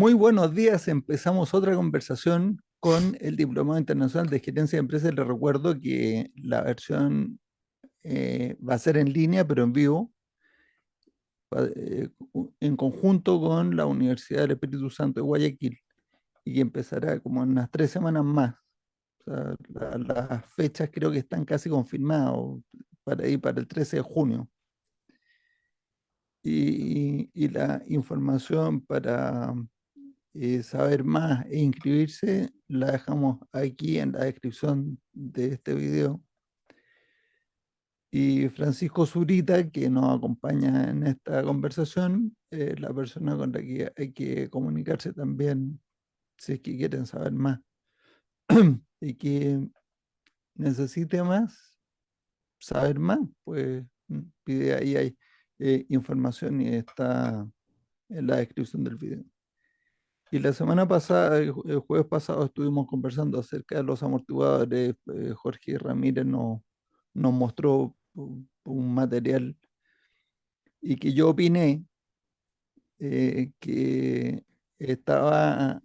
Muy buenos días. Empezamos otra conversación con el Diplomado Internacional de Gerencia de Empresas. Les recuerdo que la versión va a ser en línea, pero en vivo, en conjunto con la Universidad del Espíritu Santo de Guayaquil, y que empezará como en unas 3 semanas más. O sea, las fechas creo que están casi confirmadas para ir para el 13 de junio. Y la información para saber más e inscribirse, la dejamos aquí en la descripción de este video. Y Francisco Zurita, que nos acompaña en esta conversación, es la persona con la que hay que comunicarse también si es que quieren saber más y que necesite más, saber más, pues pide ahí, hay información y está en la descripción del video. Y la semana pasada, el jueves pasado, estuvimos conversando acerca de los amortiguadores. Jorge Ramírez nos mostró un material y que yo opiné que estaba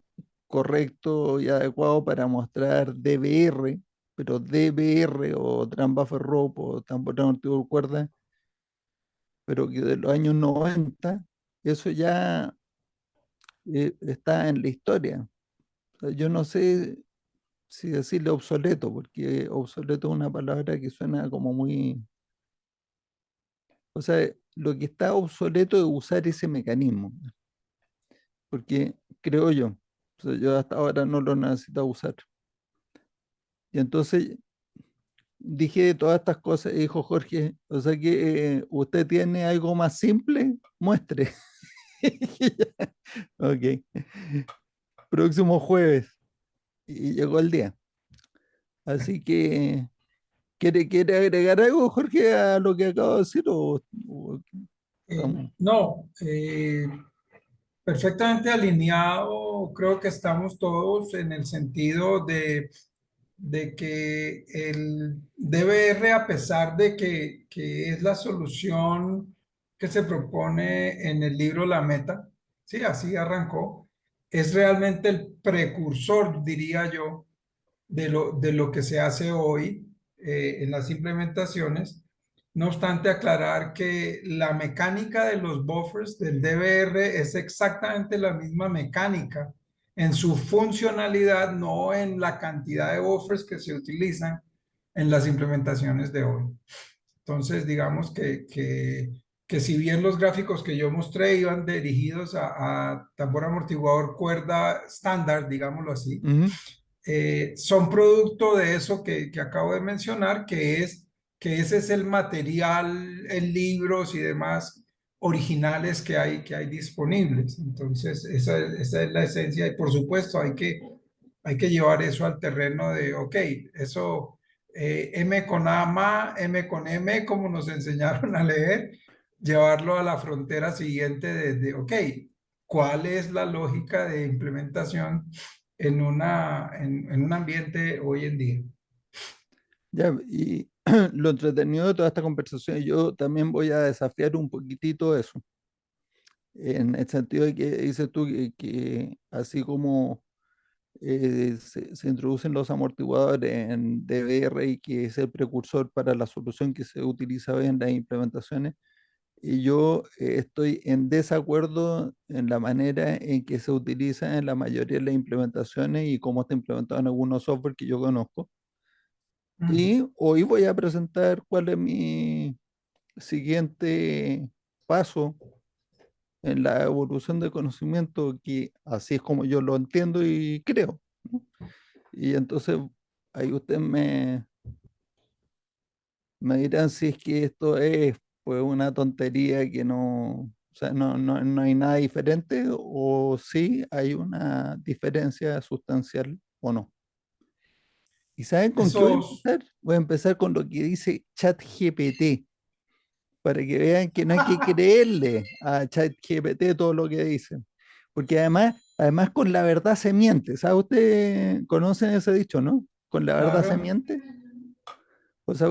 correcto y adecuado para mostrar DBR, pero DBR o Tram Buffer Rope o tambor amortiguador cuerda, pero que de los años 90, eso ya está en la historia. O sea, yo no sé si decirle obsoleto, porque obsoleto es una palabra que suena como muy... O sea, lo que está obsoleto es usar ese mecanismo, porque creo yo, o sea, yo hasta ahora no lo necesito usar. Y entonces dije todas estas cosas y dijo Jorge, o sea que usted tiene algo más simple, muestre. Y ya, ok, próximo jueves. Y llegó el día. Así que, ¿quiere agregar algo, Jorge, a lo que acabo de decir? O estamos? No, perfectamente alineado. Creo que estamos todos en el sentido de que el DBR, a pesar de que es la solución que se propone en el libro La Meta, sí, así arrancó, es realmente el precursor, diría yo, de lo que se hace hoy en las implementaciones. No obstante, aclarar que la mecánica de los buffers del DBR es exactamente la misma mecánica en su funcionalidad, no en la cantidad de buffers que se utilizan en las implementaciones de hoy. Entonces, digamos que si bien los gráficos que yo mostré iban dirigidos a tambor amortiguador cuerda estándar, digámoslo así, Ujú. son producto de eso que acabo de mencionar, que ese es el material en libros y demás originales que hay disponibles. Entonces, esa es la esencia y por supuesto hay que llevar eso al terreno de, ok, eso, M con A más, M con M, como nos enseñaron a leer, llevarlo a la frontera siguiente ok, ¿cuál es la lógica de implementación en un ambiente hoy en día? Ya, y lo entretenido de toda esta conversación, yo también voy a desafiar un poquitito eso, en el sentido de que dices tú que así como se introducen los amortiguadores en DBR y que es el precursor para la solución que se utiliza hoy en las implementaciones, y yo estoy en desacuerdo en la manera en que se utiliza en la mayoría de las implementaciones y cómo está implementado en algunos software que yo conozco. Mm. Y hoy voy a presentar cuál es mi siguiente paso en la evolución del conocimiento, que así es como yo lo entiendo y creo, ¿no? Y entonces ahí ustedes me dirán si es que esto es pues una tontería que no, o sea, no hay nada diferente, o si hay una diferencia sustancial o no. ¿Y saben con qué voy a Esos, empezar? Voy a empezar con lo que dice ChatGPT, para que vean que no hay que creerle a ChatGPT todo lo que dicen. Porque además con la verdad se miente. ¿Sabe usted, conocen ese dicho, no? Con la verdad se claro, miente. O sea,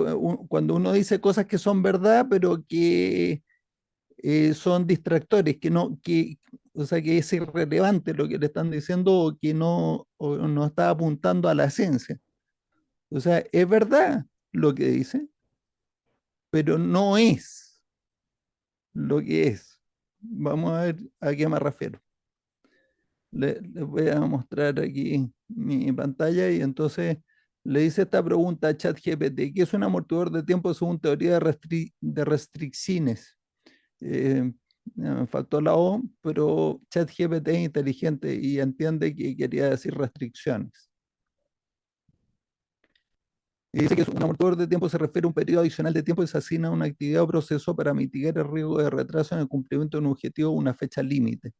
cuando uno dice cosas que son verdad, pero que son distractores, que no, que, o sea, que es irrelevante lo que le están diciendo o no está apuntando a la esencia. O sea, es verdad lo que dice, pero no es lo que es. Vamos a ver a qué me refiero. Les voy a mostrar aquí mi pantalla y entonces le hice esta pregunta a ChatGPT: ¿qué es un amortiguador de tiempo según teoría de restricciones? Me faltó la O, pero ChatGPT es inteligente y entiende que quería decir restricciones. Y dice que un amortiguador de tiempo se refiere a un periodo adicional de tiempo que se asigna a una actividad o proceso para mitigar el riesgo de retraso en el cumplimiento de un objetivo o una fecha límite.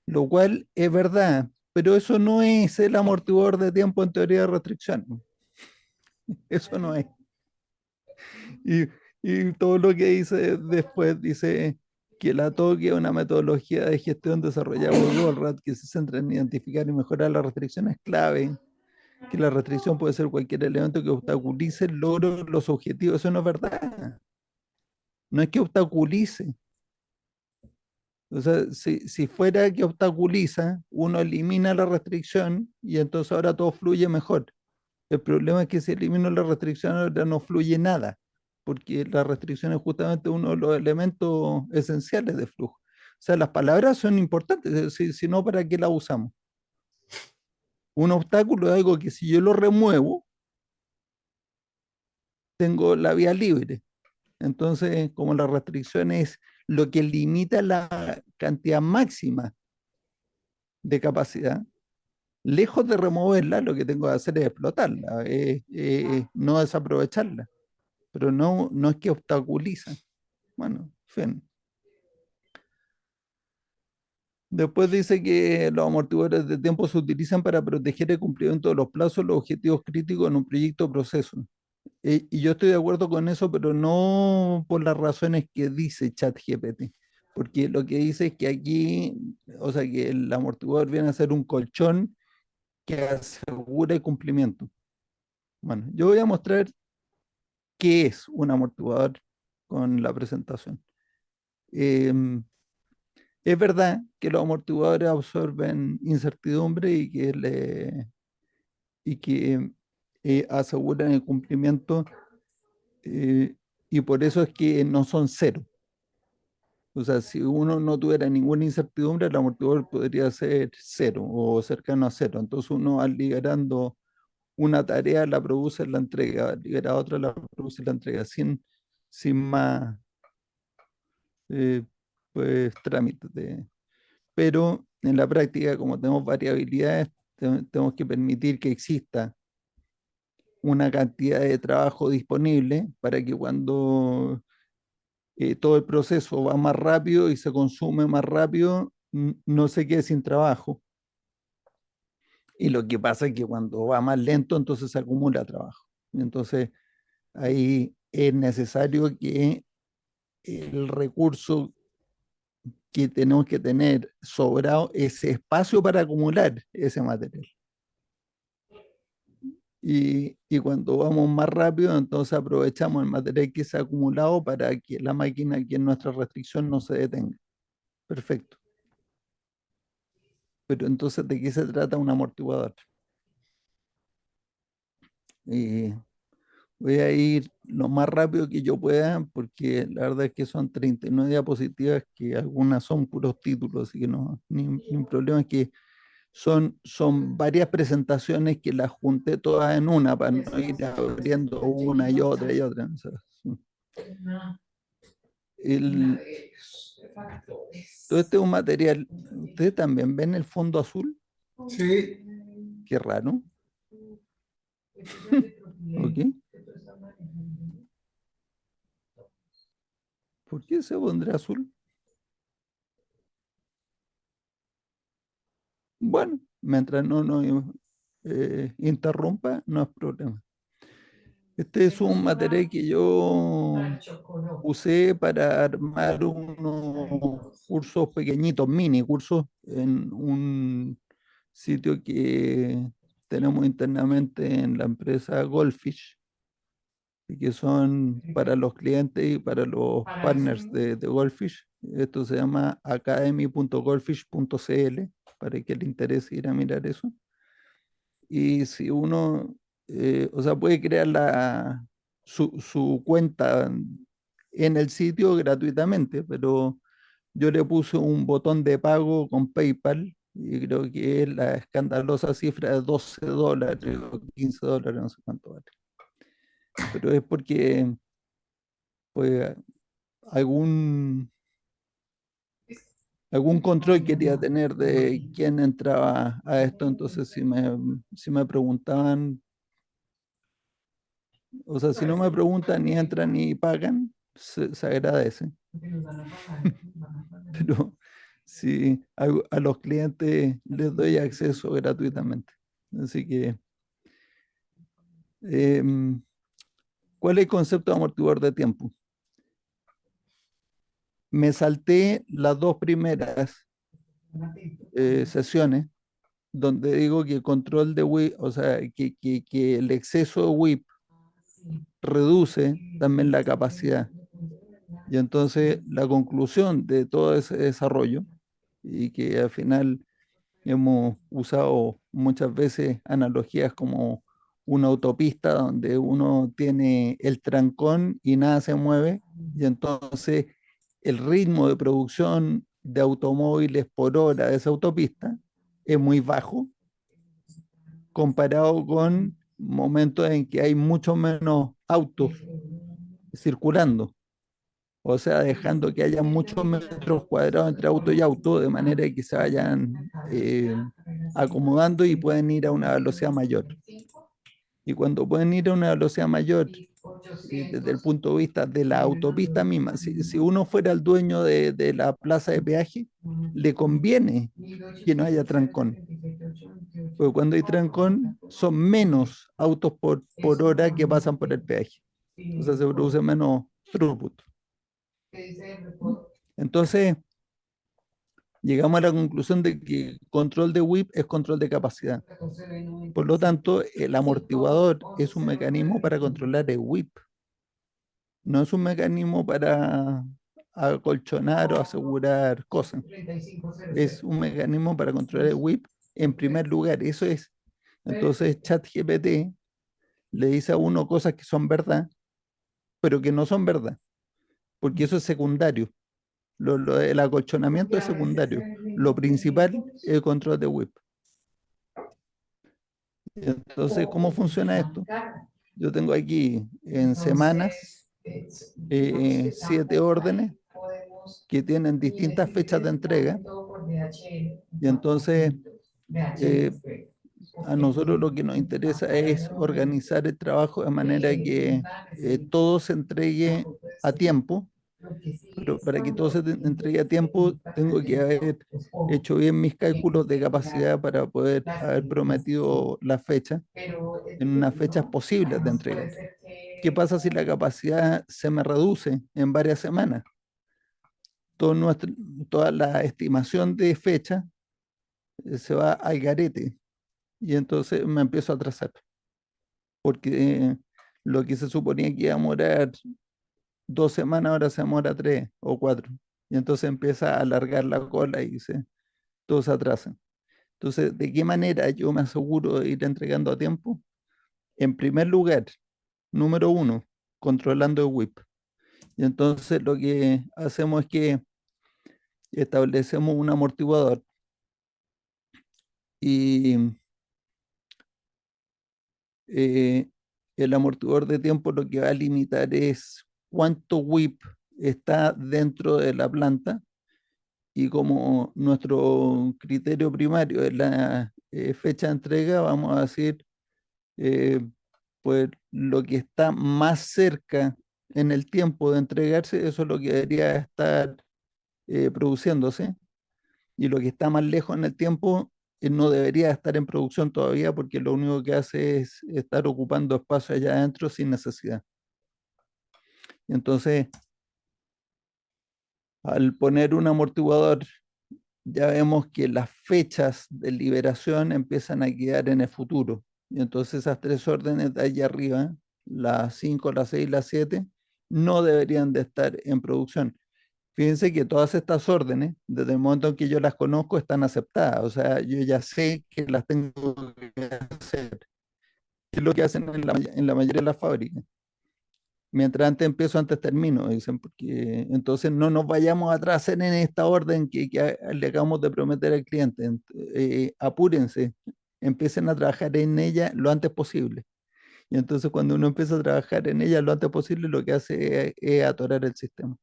Lo cual es verdad, pero eso no es el amortiguador de tiempo en teoría de restricción. Eso no es. Y, y todo lo que dice después dice que la TOC es una metodología de gestión desarrollada por Goldratt que se centra en identificar y mejorar las restricciones clave, que la restricción puede ser cualquier elemento que obstaculice el logro de los objetivos. Eso no es verdad. No es que obstaculice. O sea, si fuera que obstaculiza, uno elimina la restricción y entonces ahora todo fluye mejor. El problema es que si elimino la restricción ahora no fluye nada, porque la restricción es justamente uno de los elementos esenciales de flujo. O sea, las palabras son importantes, si no, ¿para qué las usamos? Un obstáculo es algo que si yo lo remuevo, tengo la vía libre. Entonces, como la restricción es lo que limita la cantidad máxima de capacidad, lejos de removerla, lo que tengo que hacer es explotarla, no desaprovecharla, pero no es que obstaculiza. Bueno, fin. Después dice que los amortiguadores de tiempo se utilizan para proteger el cumplimiento de los plazos, los objetivos críticos en un proyecto o proceso. Y yo estoy de acuerdo con eso, pero no por las razones que dice ChatGPT. Porque lo que dice es que aquí, o sea, que el amortiguador viene a ser un colchón que asegura el cumplimiento. Bueno, yo voy a mostrar qué es un amortiguador con la presentación. Em, Es verdad que los amortiguadores absorben incertidumbre y que aseguran el cumplimiento, y por eso es que no son cero. O sea, si uno no tuviera ninguna incertidumbre, el amortiguador podría ser cero o cercano a cero. Entonces uno al liberando una tarea la produce, la entrega, al liberar otra la produce, la entrega, sin más eh, pues trámites pero en la práctica, como tenemos variabilidades, tenemos que permitir que exista una cantidad de trabajo disponible para que cuando todo el proceso va más rápido y se consume más rápido, no se quede sin trabajo. Y lo que pasa es que cuando va más lento, entonces se acumula trabajo. Entonces, ahí es necesario que el recurso que tenemos que tener sobrado ese espacio para acumular ese material. Y cuando vamos más rápido, entonces aprovechamos el material que se ha acumulado para que la máquina, que es nuestra restricción, no se detenga. Perfecto. Pero entonces, ¿de qué se trata un amortiguador? Y voy a ir lo más rápido que yo pueda, porque la verdad es que son 39 diapositivas, que algunas son puros títulos, así que no, ni un problema. Es que son varias presentaciones que las junté todas en una para no ir abriendo una y otra y otra. O sea, el, todo este es un material. ¿Ustedes también ven el fondo azul? Sí, Qué raro. ¿Ok? ¿Por qué se pondrá azul? Bueno, mientras no nos interrumpa, no es problema. Este es un material que yo usé para armar unos cursos pequeñitos, mini cursos, en un sitio que tenemos internamente en la empresa Goldfish, y que son para los clientes y para los partners de Goldfish. Esto se llama academy.goldfish.cl para que le interese ir a mirar eso. Y si uno, o sea, puede crear su cuenta en el sitio gratuitamente, pero yo le puse un botón de pago con PayPal y creo que es la escandalosa cifra de $12 o $15, no sé cuánto vale. Pero es porque pues algún, algún control quería tener de quién entraba a esto, entonces si me preguntaban, o sea, si no me preguntan ni entran ni pagan, se agradece. Pero sí, a los clientes les doy acceso gratuitamente. Así que, em, ¿cuál es el concepto de amortiguador de tiempo? Me salté las dos primeras sesiones donde digo que el control de WIP, o sea, que el exceso de WIP reduce también la capacidad. Y entonces la conclusión de todo ese desarrollo, y que al final hemos usado muchas veces analogías como una autopista donde uno tiene el trancón y nada se mueve, y entonces el ritmo de producción de automóviles por hora de esa autopista es muy bajo comparado con momentos en que hay mucho menos autos circulando. O sea, dejando que haya muchos metros cuadrados entre auto y auto, de manera que se vayan acomodando y pueden ir a una velocidad mayor. Y cuando pueden ir a una velocidad mayor, desde el punto de vista de la autopista misma, si uno fuera el dueño de la plaza de peaje, le conviene que no haya trancón. Porque cuando hay trancón, son menos autos por hora que pasan por el peaje. O sea, se produce menos throughput. Entonces, llegamos a la conclusión de que control de WIP es control de capacidad. Por lo tanto, el amortiguador es un mecanismo para controlar el WIP. No es un mecanismo para acolchonar o asegurar cosas. Es un mecanismo para controlar el WIP en primer lugar. Eso es. Entonces, ChatGPT le dice a uno cosas que son verdad, pero que no son verdad, porque eso es secundario. El acolchonamiento es secundario. Lo principal es el control de WIP. Entonces, ¿cómo funciona esto? Yo tengo aquí en semanas 7 órdenes que tienen distintas fechas de entrega y entonces eh, a nosotros lo que nos interesa es organizar el trabajo de manera que todo se entregue a tiempo, pero para que todo se entregue a tiempo tengo que haber hecho bien mis cálculos de capacidad para poder haber prometido la fecha en unas fechas posibles de entrega. ¿Qué pasa si la capacidad se me reduce en varias semanas? Todo toda la estimación de fecha se va al garete y entonces me empiezo a atrasar, porque lo que se suponía que iba a demorar 2 semanas ahora se demora 3 o 4, y entonces empieza a alargar la cola y todo se atrasa. Entonces, ¿de qué manera yo me aseguro de ir entregando a tiempo? En primer lugar, número uno, controlando el WIP. Y entonces lo que hacemos es que establecemos un amortiguador y eh, el amortiguador de tiempo lo que va a limitar es cuánto WIP está dentro de la planta, y como nuestro criterio primario es la fecha de entrega, vamos a decir, eh, pues lo que está más cerca en el tiempo de entregarse, eso es lo que debería estar produciéndose, y lo que está más lejos en el tiempo no debería estar en producción todavía porque lo único que hace es estar ocupando espacio allá adentro sin necesidad. Entonces, al poner un amortiguador, ya vemos que las fechas de liberación empiezan a quedar en el futuro. Y entonces esas tres órdenes de allá arriba, las 5, las 6 y las 7, no deberían de estar en producción. Fíjense que todas estas órdenes, desde el momento en que yo las conozco, están aceptadas. O sea, yo ya sé que las tengo que hacer. Es lo que hacen en la mayoría de las fábricas. Mientras antes empiezo, antes termino, dicen, porque entonces no nos vayamos a atrasar en esta orden le acabamos de prometer al cliente. Apúrense, empiecen a trabajar en ella lo antes posible. Y entonces cuando uno empieza a trabajar en ella lo antes posible, lo que hace es atorar el sistema.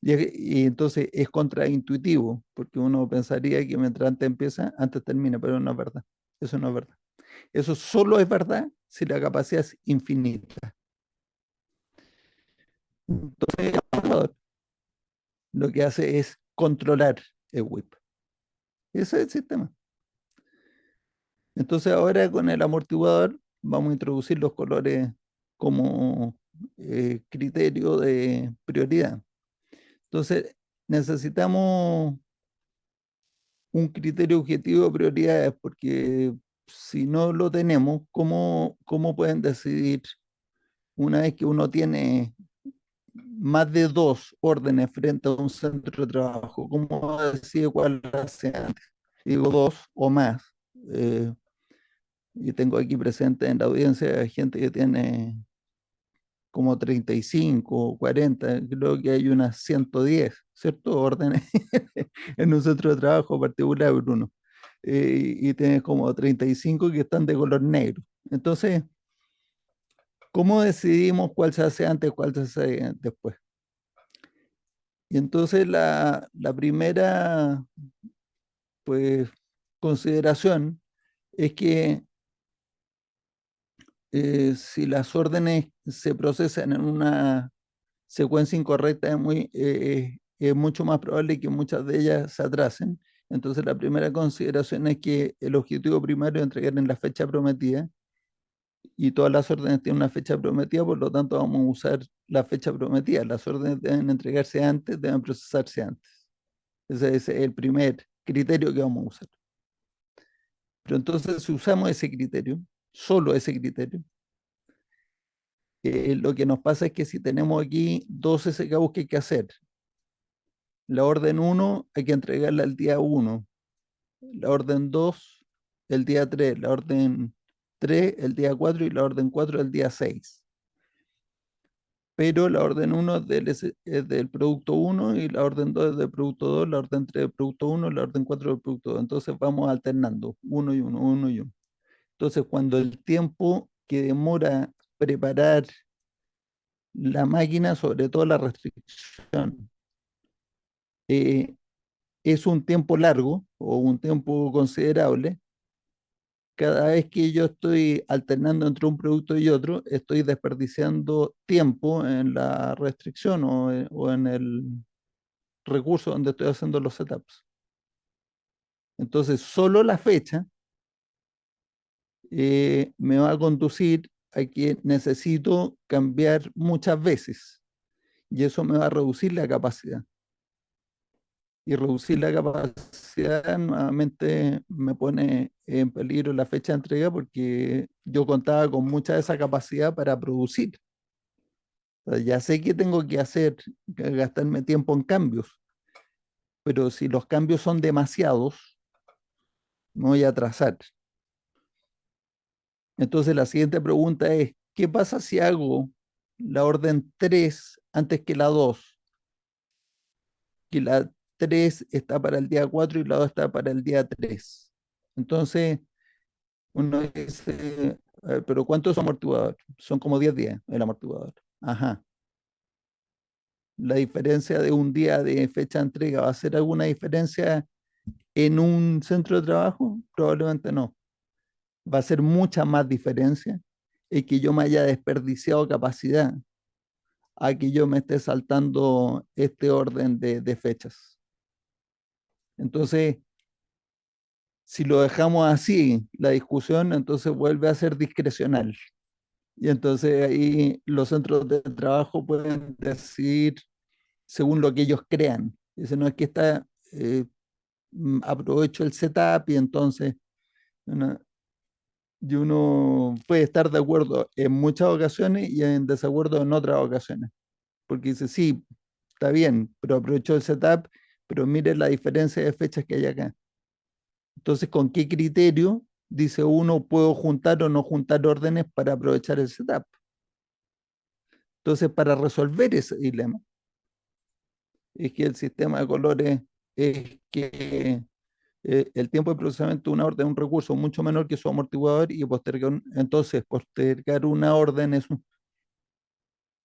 Y entonces es contraintuitivo, porque uno pensaría que mientras antes empieza, antes termina, pero no es verdad. Eso no es verdad. Eso solo es verdad si la capacidad es infinita. Entonces, lo que hace es controlar el whip. Ese es el sistema. Entonces ahora con el amortiguador vamos a introducir los colores como criterio de prioridad. Entonces necesitamos un criterio objetivo de prioridades porque si no lo tenemos, ¿cómo pueden decidir una vez que uno tiene más de dos órdenes frente a un centro de trabajo? ¿Cómo decide cuál hace antes? Digo dos o más. eh, y tengo aquí presente en la audiencia gente que tiene como 35 o 40, creo que hay unas 110, ¿cierto? Órdenes en un centro de trabajo particular, Bruno. Y tienes como 35 que están de color negro. Entonces, ¿cómo decidimos cuál se hace antes, cuál se hace después? Y entonces la primera, pues, consideración es que si las órdenes se procesan en una secuencia incorrecta, es mucho más probable que muchas de ellas se atrasen. Entonces, la primera consideración es que el objetivo primario es entregar en la fecha prometida y todas las órdenes tienen una fecha prometida, por lo tanto, vamos a usar la fecha prometida. Las órdenes deben entregarse antes, deben procesarse antes. Ese es el primer criterio que vamos a usar. Pero entonces, si usamos ese criterio, solo ese criterio, lo que nos pasa es que si tenemos aquí dos SKUs que hay que hacer, la orden uno hay que entregarla el día uno, la orden 2 el día 3, la orden 3 el día 4 y la orden 4 el día 6. Pero la orden uno es del producto uno y la orden 2 es del producto 2, la orden 3 del producto uno, la orden 4 del producto 2. Entonces vamos alternando uno y uno, uno y uno. Entonces cuando el tiempo que demora preparar la máquina, sobre todo la restricción, eh, es un tiempo largo o un tiempo considerable, cada vez que yo estoy alternando entre un producto y otro, estoy desperdiciando tiempo en la restricción o en el recurso donde estoy haciendo los setups. Entonces, solo la fecha me va a conducir a que necesito cambiar muchas veces y eso me va a reducir la capacidad. Y reducir la capacidad nuevamente me pone en peligro la fecha de entrega porque yo contaba con mucha de esa capacidad para producir. O sea, ya sé que tengo que hacer, que gastarme tiempo en cambios, pero si los cambios son demasiados, me voy a atrasar. Entonces la siguiente pregunta es, ¿qué pasa si hago la orden 3 antes que la 2? Que la 3 está para el día 4 y la 2 está para el día 3. Entonces, uno dice, pero ¿cuánto es amortiguador? Son como 10 días el amortiguador. Ajá. La diferencia de un día de fecha de entrega, ¿va a ser alguna diferencia en un centro de trabajo? Probablemente no. Va a ser mucha más diferencia el que yo me haya desperdiciado capacidad a que yo me esté saltando este orden de fechas. Entonces, si lo dejamos así, la discusión entonces vuelve a ser discrecional. Y entonces ahí los centros de trabajo pueden decidir según lo que ellos crean. Dice, no es que está, aprovecho el setup y entonces una- y uno puede estar de acuerdo en muchas ocasiones y en desacuerdo en otras ocasiones. Porque dice, sí, está bien, pero aprovechó el setup, pero mire la diferencia de fechas que hay acá. Entonces, ¿con qué criterio dice uno puedo juntar o no juntar órdenes para aprovechar el setup? Entonces, para resolver ese dilema, es que el sistema de colores es que el tiempo de procesamiento de una orden es un recurso mucho menor que su amortiguador y entonces postergar una orden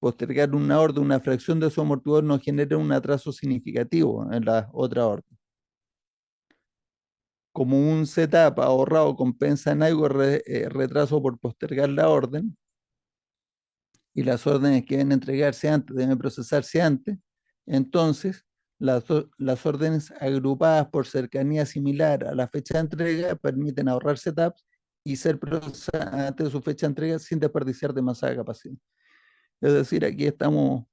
postergar una orden, una fracción de su amortiguador no genera un atraso significativo en la otra orden. Como un setup ahorrado compensa en algo retraso por postergar la orden, y las órdenes que deben entregarse antes, deben procesarse antes, entonces las órdenes agrupadas por cercanía similar a la fecha de entrega permiten ahorrar setups y ser procesadas antes de su fecha de entrega sin desperdiciar demasiada capacidad. Es decir, aquí estamos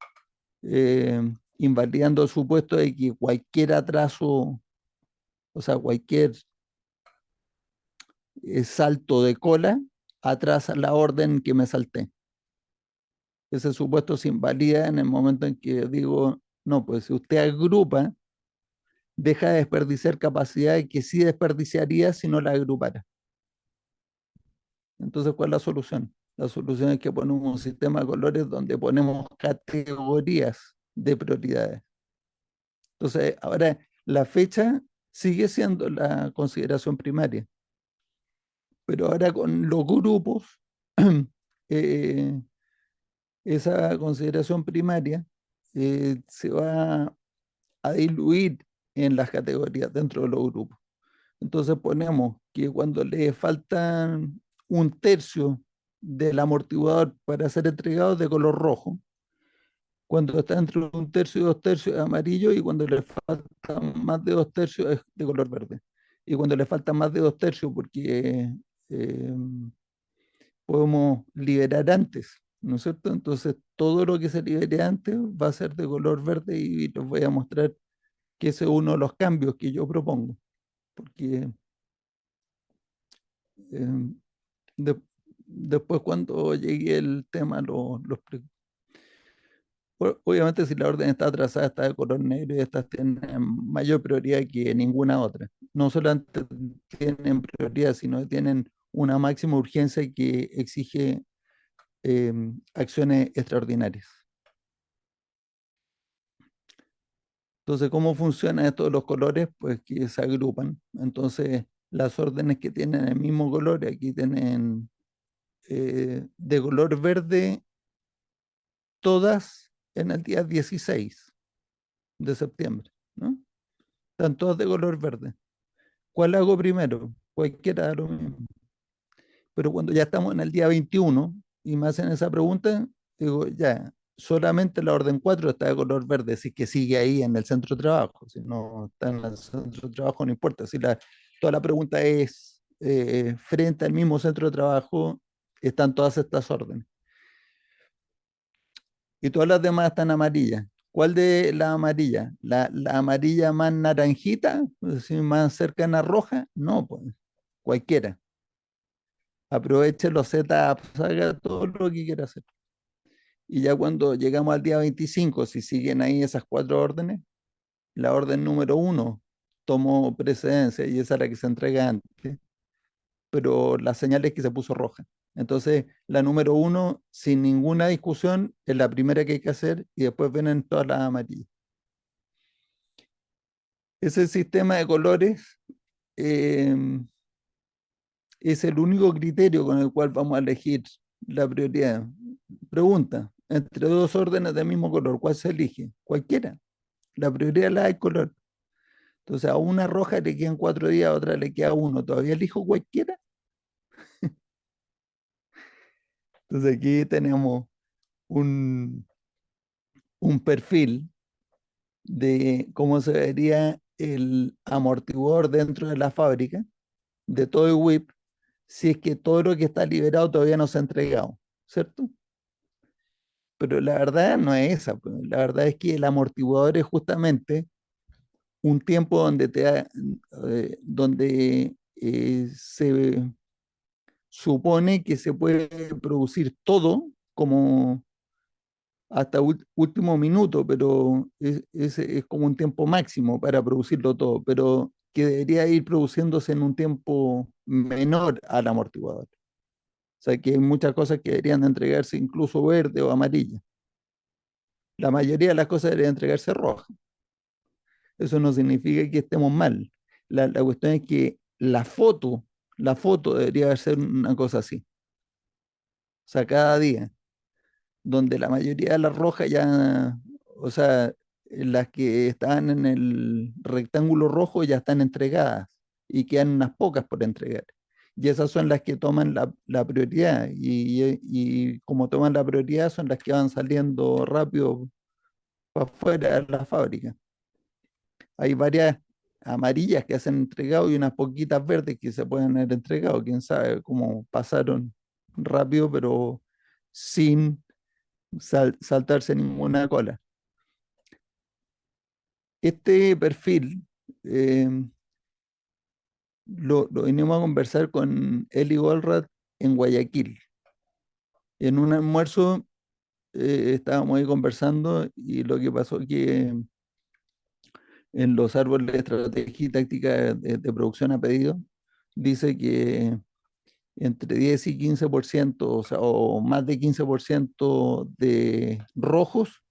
eh, invalidando el supuesto de que cualquier atraso, o sea, cualquier salto de cola atrasa la orden que me salté. Ese supuesto se invalida en el momento en que digo, no, pues si usted agrupa, deja de desperdiciar capacidad que sí desperdiciaría si no la agrupara. Entonces, ¿cuál es la solución? La solución es que ponemos un sistema de colores donde ponemos categorías de prioridades. Entonces, ahora la fecha sigue siendo la consideración primaria, pero ahora con los grupos, eh, esa consideración primaria se va a diluir en las categorías dentro de los grupos. Entonces ponemos que cuando le faltan un tercio del amortiguador para ser entregado de color rojo, cuando está entre un tercio y dos tercios es amarillo y cuando le faltan más de dos tercios es de color verde. Y cuando le faltan más de dos tercios porque eh, podemos liberar antes, ¿no es cierto? Entonces todo lo que se libere antes va a ser de color verde y les voy a mostrar que ese es uno de los cambios que yo propongo, porque eh, de- después cuando llegue el tema obviamente si la orden está atrasada, está de color negro y estas tienen mayor prioridad que ninguna otra. No solamente tienen prioridad, sino que tienen una máxima urgencia que exige acciones extraordinarias. Entonces, ¿cómo funciona esto de los colores? Pues que se agrupan. Entonces, las órdenes que tienen el mismo color, aquí tienen de color verde todas en el día 16 de septiembre, ¿no? Están todas de color verde. ¿Cuál hago primero? Cualquiera da lo mismo. Pero cuando ya estamos en el día 21 y me hacen esa pregunta, digo, ya, solamente la orden 4 está de color verde, si es que sigue ahí en el centro de trabajo. Si no está en el centro de trabajo, no importa. Si toda la pregunta es frente al mismo centro de trabajo, están todas estas órdenes. Y todas las demás están amarillas. ¿Cuál de la amarilla? ¿La amarilla más naranjita? Es decir, más cercana a roja? No, pues cualquiera. Aproveche los setups, haga todo lo que quiera hacer. Y ya cuando llegamos al día 25, si siguen ahí esas cuatro órdenes, la orden número uno tomó precedencia y esa es la que se entrega antes, pero la señal es que se puso roja. Entonces, la número uno, sin ninguna discusión, es la primera que hay que hacer y después vienen todas las amarillas. Ese sistema de colores eh, es el único criterio con el cual vamos a elegir la prioridad. Pregunta, entre dos órdenes del mismo color, ¿cuál se elige? Cualquiera. La prioridad la da el color. Entonces a una roja le quedan 4 días, a otra le queda uno. ¿Todavía elijo cualquiera? Entonces aquí tenemos un, un perfil de cómo se vería el amortiguador dentro de la fábrica de todo el WIP si es que todo lo que está liberado todavía no se ha entregado, ¿cierto? Pero la verdad no es esa, pues. La verdad es que el amortiguador es justamente un tiempo donde, donde se supone que se puede producir todo como hasta último minuto, pero es como un tiempo máximo para producirlo todo, pero que debería ir produciéndose en un tiempo menor al amortiguador. O sea que hay muchas cosas que deberían de entregarse incluso verde o amarilla. La mayoría de las cosas deberían entregarse roja. Eso no significa que estemos mal. La cuestión es que la foto debería ser una cosa así. O sea, cada día, donde la mayoría de las rojas ya, o sea, las que están en el rectángulo rojo ya están entregadas y quedan unas pocas por entregar. Y esas son las que toman la prioridad. Y como toman la prioridad, son las que van saliendo rápido para afuera de la fábrica. Hay varias amarillas que se han entregado y unas poquitas verdes que se pueden haber entregado. Quién sabe cómo pasaron rápido, pero sin saltarse ninguna cola. Este perfil eh, lo vinimos a conversar con Eli Goldratt en Guayaquil. En un almuerzo estábamos ahí conversando y lo que pasó que en los árboles de estrategia y táctica de producción a pedido, dice que entre 10 y 15%, o sea, o más de 15% de rojos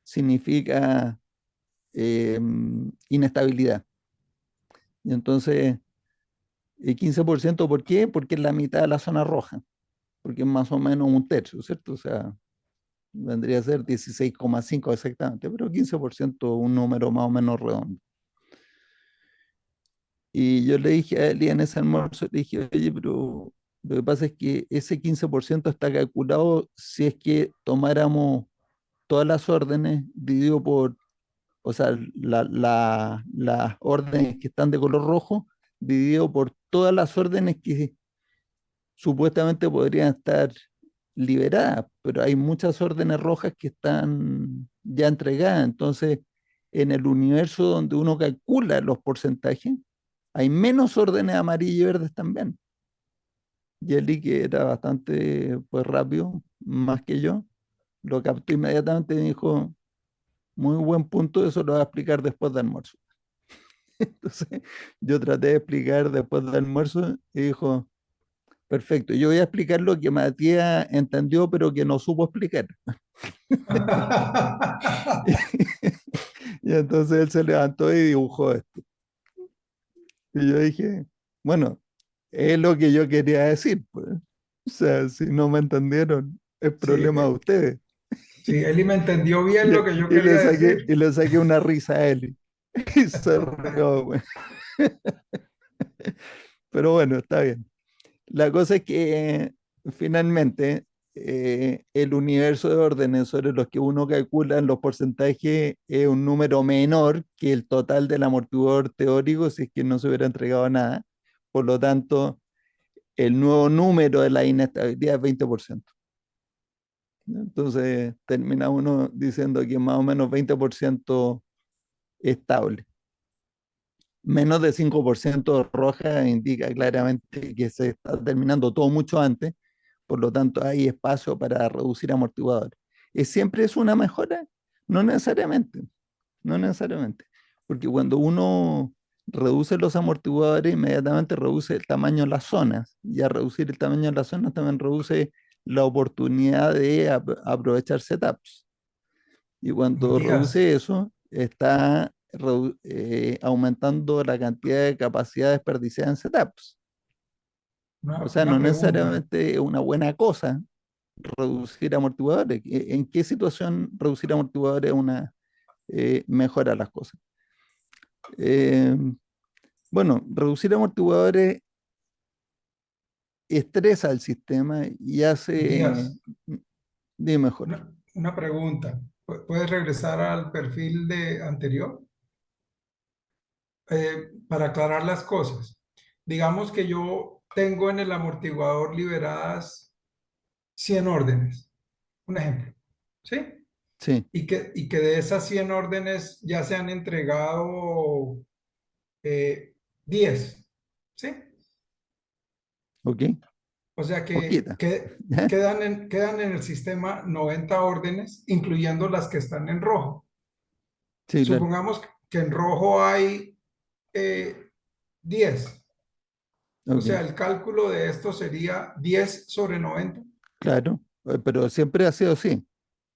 significa inestabilidad. Y entonces, el 15%, ¿por qué? Porque es la mitad de la zona roja, porque es más o menos un tercio, ¿cierto? O sea, vendría a ser 16,5 exactamente, pero 15% un número más o menos redondo. Y yo le dije a él y en ese almuerzo, le dije, oye, pero lo que pasa es que ese 15% está calculado si es que tomáramos todas las órdenes dividido por, o sea, las órdenes que están de color rojo, dividido por todas las órdenes que supuestamente podrían estar liberadas, pero hay muchas órdenes rojas que están ya entregadas. Entonces, en el universo donde uno calcula los porcentajes, hay menos órdenes amarillas y verdes también. Y Eli, que era bastante pues, rápido, más que yo, lo captó inmediatamente y me dijo, muy buen punto, eso lo voy a explicar después del almuerzo. Entonces, yo traté de explicar después del almuerzo y dijo, perfecto, yo voy a explicar lo que Matías entendió, pero que no supo explicar. Y entonces él se levantó y dibujó esto. Y yo dije, bueno, es lo que yo quería decir, pues. O sea, si no me entendieron, es Sí, problema de ustedes. sí, Eli me entendió bien Y, lo que yo quería decir. y le saqué una risa a él. Y se rió, güey. Pero bueno, está bien. La cosa es que finalmente el universo de órdenes sobre los que uno calcula en los porcentajes es un número menor que el total del amortiguador teórico si es que no se hubiera entregado nada. Por lo tanto, el nuevo número de la inestabilidad es 20%. Entonces termina uno diciendo que más o menos 20% estable. Menos de 5% roja indica claramente que se está terminando todo mucho antes, por lo tanto hay espacio para reducir amortiguadores. ¿Es siempre es una mejora? No necesariamente, no necesariamente, porque cuando uno reduce los amortiguadores, inmediatamente reduce el tamaño de las zonas, y al reducir el tamaño de las zonas también reduce la oportunidad de aprovechar setups. Y cuando Matías, reduce eso, está aumentando la cantidad de capacidad desperdiciada en setups. O sea, una no pregunta. necesariamente es una buena cosa reducir amortiguadores. ¿En qué situación reducir amortiguadores es una mejora las cosas? Eh, bueno, reducir amortiguadores estresa al sistema y hace, Matías, dime mejor. una pregunta. ¿Puedes regresar al perfil de anterior? Para aclarar las cosas. Digamos que yo tengo en el amortiguador liberadas 100 órdenes, un ejemplo, ¿sí? Sí, Y que de esas 100 órdenes ya se han entregado 10, ¿sí? ok. O sea poquitas. ¿Ya? quedan en el sistema 90 órdenes, incluyendo las que están en rojo. Sí, claro. Supongamos que en rojo hay 10. O sea, Ok, el cálculo de esto sería 10/90. claro. Pero siempre ha sido así.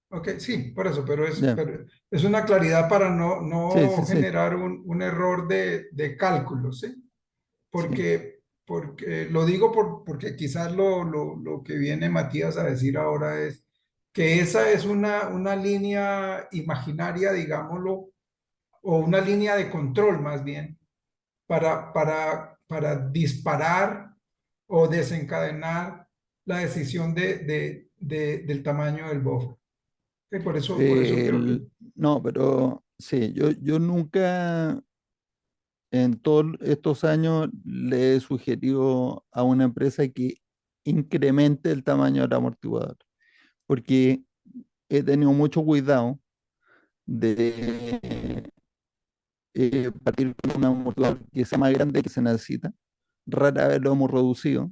Ok, sí, por eso, Ya. pero es una claridad para Sí, no sí, sí. generar un error de cálculo, ¿sí? Sí. Porque lo digo porque quizás lo que viene Matías a decir ahora es que esa es una línea imaginaria, digámoslo, o una línea de control más bien, para disparar o desencadenar la decisión del tamaño del buffer. Y por eso creo que... No, pero sí, yo nunca en todos estos años le he sugerido a una empresa que incremente el tamaño del amortiguador, porque he tenido mucho cuidado de partir con un amortiguador que sea más grande que se necesita. Rara vez lo hemos reducido,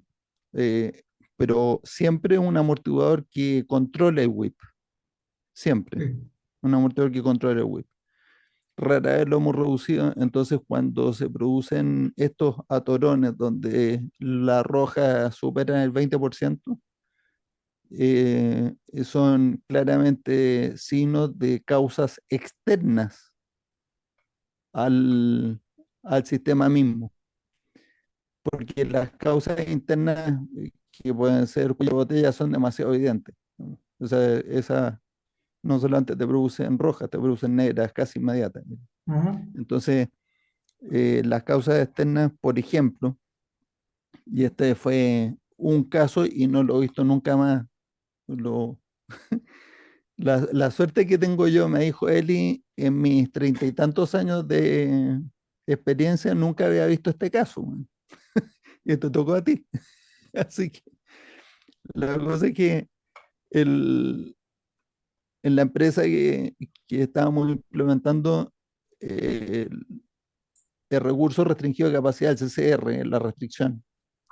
eh, pero siempre un amortiguador que controle el whip, siempre, Sí. un amortiguador que controle el whip. Rara vez lo hemos reducido, entonces cuando se producen estos atorones donde la roja supera el 20%, son claramente signos de causas externas al, al sistema mismo, porque las causas internas que pueden ser cuello de botella son demasiado evidentes, ¿no? O sea, esas no solamente te producen rojas, te producen negras casi inmediatas. Ujú. Entonces, las causas externas, por ejemplo, y este fue un caso y no lo he visto nunca más. Lo, la suerte que tengo yo, me dijo Eli, en mis 30 y tantos años de experiencia, nunca había visto este caso, man. Y te tocó a ti. Así que la cosa es que el, en la empresa que estábamos implementando el recurso restringido de capacidad, el CCR, la restricción,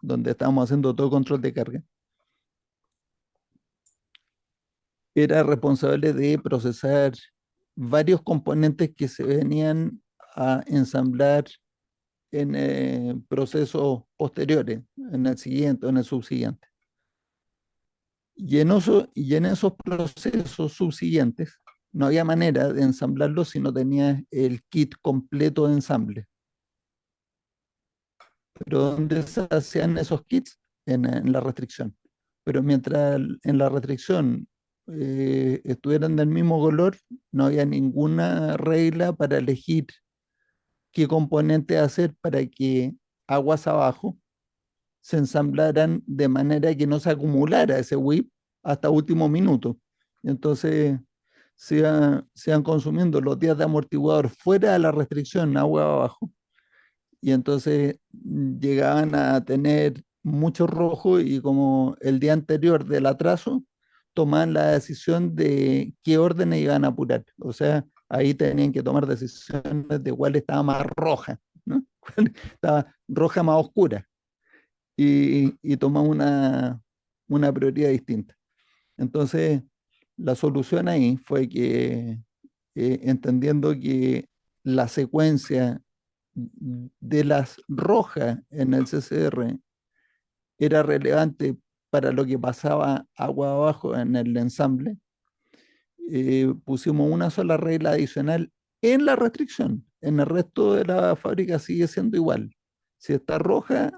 donde estábamos haciendo todo control de carga, era responsable de procesar varios componentes que se venían a ensamblar en procesos posteriores, en el siguiente o en el subsiguiente. Y en esos procesos subsiguientes no había manera de ensamblarlos si no tenías el kit completo de ensamble. Pero ¿dónde se hacían esos kits? En la restricción. Pero mientras en la restricción estuvieran del mismo color, no había ninguna regla para elegir qué componente hacer para que aguas abajo se ensamblaran de manera que no se acumulara ese WIP hasta último minuto. Entonces se iban consumiendo los días de amortiguador fuera de la restricción, agua abajo, y entonces llegaban a tener mucho rojo y como el día anterior del atraso, tomaban la decisión de qué órdenes iban a apurar. O sea, ahí tenían que tomar decisiones de cuál estaba más roja, ¿no? Cuál estaba roja más oscura y tomar una prioridad distinta. Entonces, la solución ahí fue que, entendiendo que la secuencia de las rojas en el CCR era relevante para lo que pasaba agua abajo en el ensamble, pusimos una sola regla adicional en la restricción. En el resto de la fábrica sigue siendo igual. Si está roja,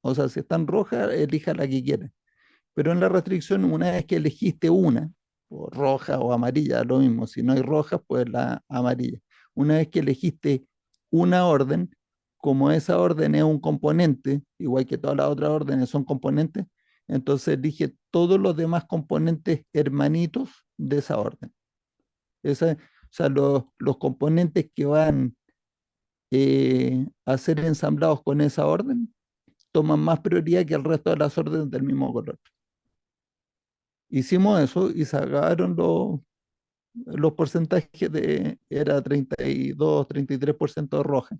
o sea, si está en roja, elija la que quiera. Pero en la restricción, una vez que elegiste una, o roja o amarilla, lo mismo. Si no hay roja, pues la amarilla. Una vez que elegiste una orden, como esa orden es un componente, igual que todas las otras órdenes son componentes, entonces elige todos los demás componentes hermanitos de esa orden. O sea, los componentes que van a ser ensamblados con esa orden toman más prioridad que el resto de las órdenes del mismo color. Hicimos eso y sacaron los porcentajes era 32, 33% de roja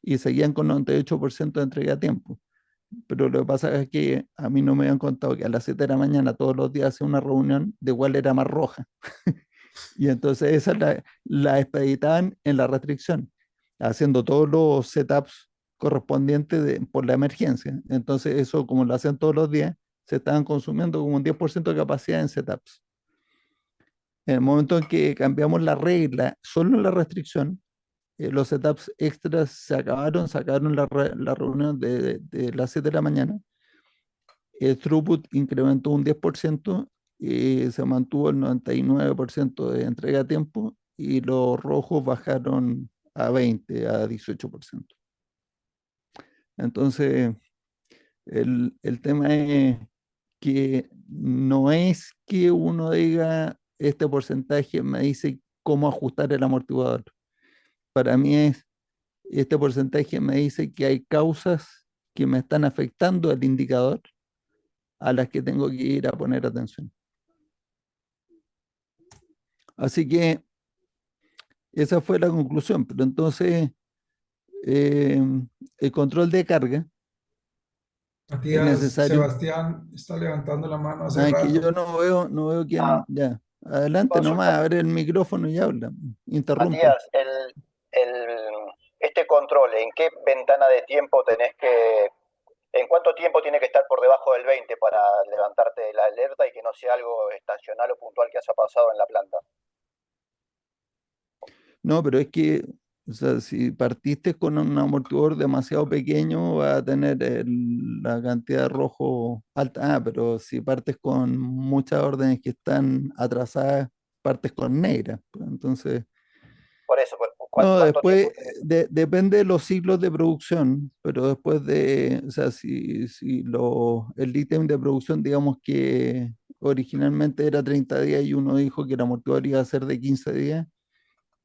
y seguían con 98% de entrega a tiempo. pero lo que pasa es que a mí no me habían contado que a las 7 de la mañana todos los días hacía una reunión de cuál era más roja. Y entonces esa la expeditaban en la restricción, haciendo todos los setups correspondientes por la emergencia. Entonces eso, como lo hacían todos los días, se estaban consumiendo como un 10% de capacidad en setups. En el momento en que cambiamos la regla, solo en la restricción, los setups extras se acabaron, sacaron la reunión de las 7 de la mañana, el throughput incrementó un 10% y se mantuvo el 99% de entrega a tiempo y los rojos bajaron a 20, a 18%. Entonces, el tema es que no es que uno diga este porcentaje me dice cómo ajustar el amortiguador. Para mí es este porcentaje me dice que hay causas que me están afectando el indicador a las que tengo que ir a poner atención. Así que esa fue la conclusión. Pero entonces, eh, el control de carga es Matías, necesario. Sebastián está levantando la mano hace Ah, que yo rato. no veo quién. Ah, Ya, adelante nomás, consulta, abre el micrófono y habla. Interrumpe. Matías, este control, ¿en qué ventana de tiempo en cuánto tiempo tiene que estar por debajo del 20 para levantarte de la alerta y que no sea algo estacional o puntual que haya pasado en la planta? No, pero es que, o sea, si partiste con un amortiguador demasiado pequeño, va a tener la cantidad de rojo alta. Ah, pero si partes con muchas órdenes que están atrasadas, partes con negras, pues. Entonces, Por eso, no, ¿cuánto después tiempo tiene? depende de los ciclos de producción, pero después o sea, si el ítem de producción, digamos que originalmente era 30 días y uno dijo que el amortiguador iba a ser de 15 días,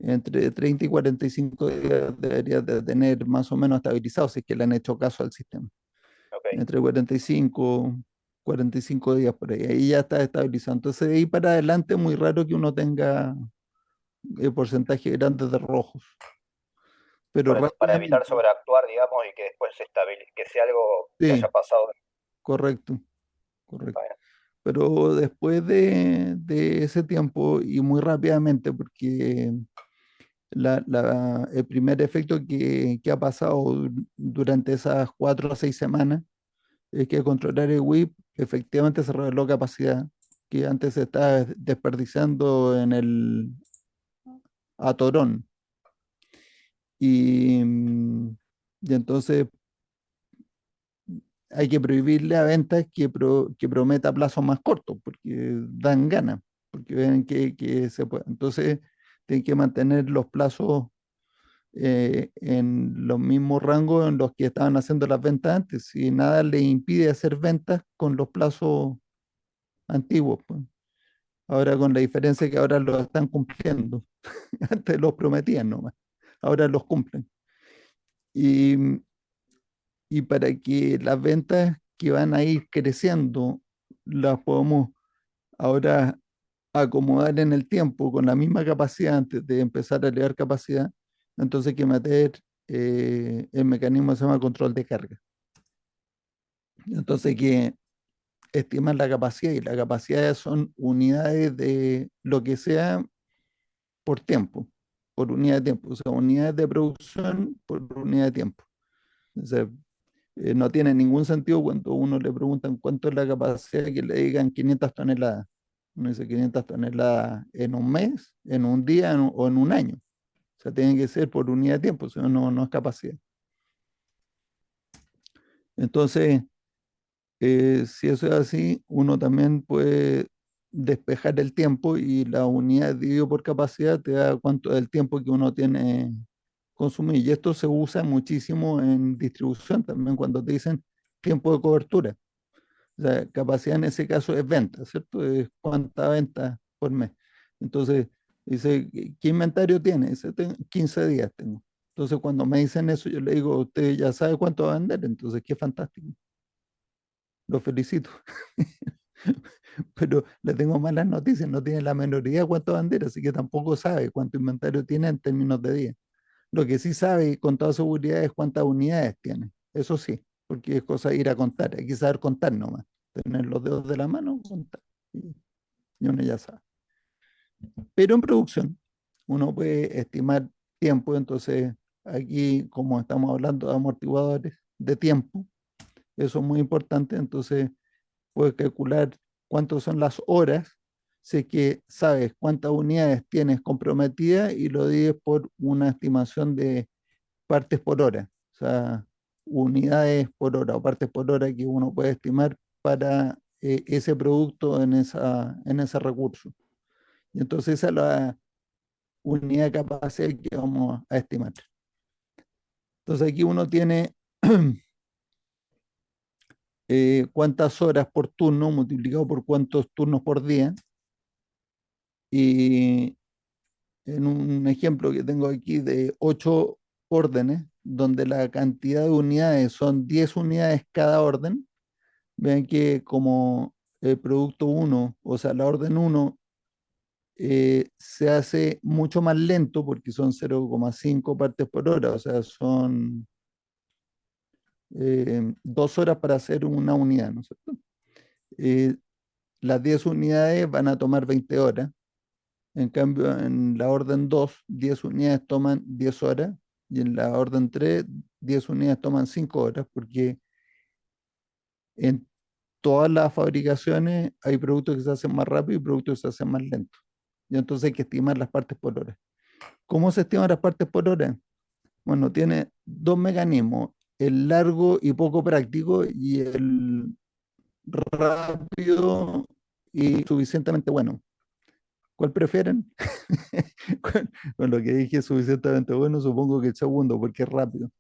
entre 30 y 45 días debería de tener más o menos estabilizado, si es que le han hecho caso al sistema. Ok, Entre 45 días por ahí, ahí ya está estabilizado. Entonces, de ahí para adelante es muy raro que uno tenga porcentajes grandes de rojos, pero por eso, para evitar rápidamente. sobreactuar, digamos, y que después se estabilice, que sea algo que haya Sí, pasado. correcto, correcto. Bueno, Pero después de ese tiempo y muy rápidamente, porque el primer efecto que ha pasado durante esas 4 o 6 semanas es que controlar el WIP efectivamente se reveló capacidad que antes se estaba desperdiciando en el atorón. Y, y entonces hay que prohibirle a ventas que prometa plazos más cortos, porque dan ganas, porque ven que se puede. Entonces, tienen que mantener los plazos en los mismos rangos en los que estaban haciendo las ventas antes, y nada les impide hacer ventas con los plazos antiguos, pues. Ahora con la diferencia que ahora los están cumpliendo. Antes los prometían nomás, ahora los cumplen. Y, y para que las ventas que van a ir creciendo las podamos ahora acomodar en el tiempo con la misma capacidad antes de empezar a elevar capacidad, entonces hay que meter el mecanismo que se llama control de carga. Entonces hay que estimar la capacidad y la capacidad son unidades de lo que sea por tiempo, por unidad de tiempo, o sea, unidades de producción por unidad de tiempo. Entonces, no tiene ningún sentido cuando uno le preguntan cuánto es la capacidad que le digan 500 toneladas. Uno dice 500 toneladas en un mes, en un día o en un año. O sea, tiene que ser por unidad de tiempo, si no, no es capacidad. Entonces, si eso es así, uno también puede despejar el tiempo y la unidad dividido por capacidad te da cuánto es el tiempo que uno tiene consumido. Y esto se usa muchísimo en distribución también cuando te dicen tiempo de cobertura. O sea, capacidad en ese caso es venta, ¿cierto? Es cuánta venta por mes. Entonces, dice, ¿qué inventario tiene? Dice, 15 días tengo. Entonces, cuando me dicen eso, yo le digo, usted ya sabe cuánto va a vender, entonces, qué fantástico. Lo felicito. Pero le tengo malas noticias, no tiene la menor idea cuánto va a vender, así que tampoco sabe cuánto inventario tiene en términos de días. Lo que sí sabe con toda seguridad es cuántas unidades tiene, eso sí. porque es cosa de ir a contar, hay que saber contar nomás, tener los dedos de la mano, contar, y uno ya sabe. Pero en producción uno puede estimar tiempo, entonces aquí como estamos hablando de amortiguadores de tiempo, eso es muy importante, entonces puedes calcular cuántas son las horas, sé que sabes cuántas unidades tienes comprometidas y lo divides por una estimación de partes por hora, o sea, unidades por hora o partes por hora que uno puede estimar para ese producto en ese recurso. Y entonces esa es la unidad de capacidad que vamos a estimar. Entonces aquí uno tiene cuántas horas por turno multiplicado por cuántos turnos por día. Y en un ejemplo que tengo aquí de 8 órdenes, donde la cantidad de unidades son 10 unidades cada orden, vean que como el producto uno, o sea, la orden uno se hace mucho más lento porque son 0,5 partes por hora, o sea, son 2 horas para hacer una unidad, ¿no es cierto? Eh, las 10 unidades van a tomar 20 horas. En cambio, en la orden 2 10 unidades toman 10 horas. Y en la orden 3 10 unidades toman 5 horas, porque en todas las fabricaciones hay productos que se hacen más rápido y productos que se hacen más lentos. Y entonces hay que estimar las partes por hora. ¿Cómo se estiman las partes por hora? Bueno, tiene dos mecanismos, el largo y poco práctico y el rápido y suficientemente bueno. ¿Cuál prefieren? Con lo que dije suficientemente bueno, supongo que el segundo, porque es rápido.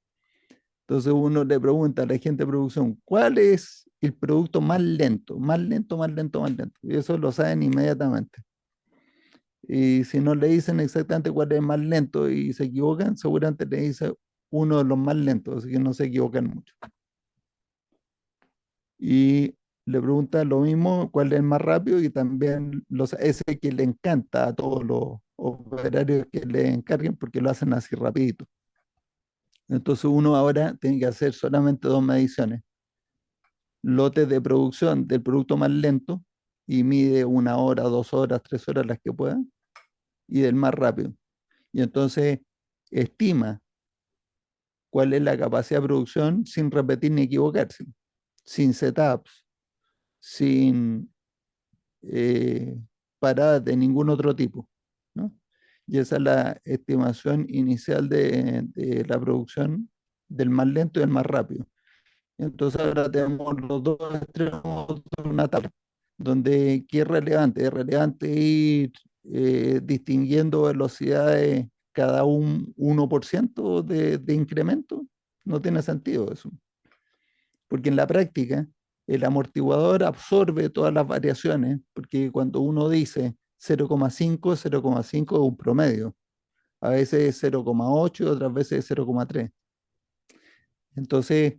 Entonces uno le pregunta a la gente de producción, ¿cuál es el producto más lento? Más lento, más lento, más lento. Y eso lo saben inmediatamente. Y si no le dicen exactamente cuál es el más lento y se equivocan, seguramente le dice uno de los más lentos, así que no se equivocan mucho. Y le pregunta lo mismo, cuál es el más rápido y también ese que le encanta a todos los operarios que le encarguen porque lo hacen así rapidito. Entonces uno ahora tiene que hacer solamente dos mediciones. Lotes de producción del producto más lento y mide 1 hora, 2 horas, 3 horas, las que pueda, y del más rápido. Y entonces estima cuál es la capacidad de producción sin repetir ni equivocarse, sin setups, sin eh, paradas de ningún otro tipo, ¿no? Y esa es la estimación inicial de la producción del más lento y del más rápido. Entonces ahora tenemos los dos extremos de una tabla, donde ¿qué es relevante? Es relevante ir distinguiendo velocidades cada un 1% de incremento. No tiene sentido eso, porque en la práctica el amortiguador absorbe todas las variaciones, porque cuando uno dice 0,5, 0,5 es un promedio, a veces es 0,8 y otras veces es 0,3. Entonces,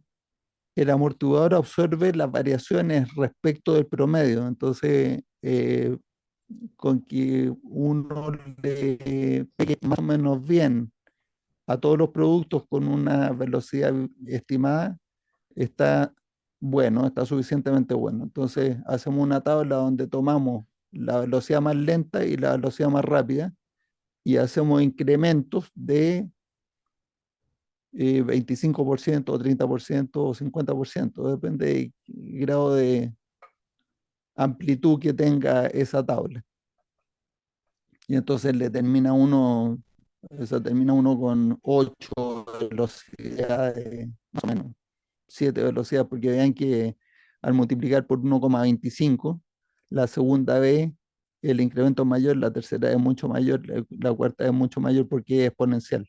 el amortiguador absorbe las variaciones respecto del promedio. Entonces, con que uno le pegue más o menos bien a todos los productos con una velocidad estimada, está bueno, está suficientemente bueno. Entonces, hacemos una tabla donde tomamos la velocidad más lenta y la velocidad más rápida y hacemos incrementos de 25% o 30% o 50%, depende del grado de amplitud que tenga esa tabla. Y entonces termina uno con 8 velocidades, más o menos, 7 velocidades, porque vean que al multiplicar por 1,25, la segunda vez el incremento es mayor, la tercera es mucho mayor, la cuarta es mucho mayor porque es exponencial.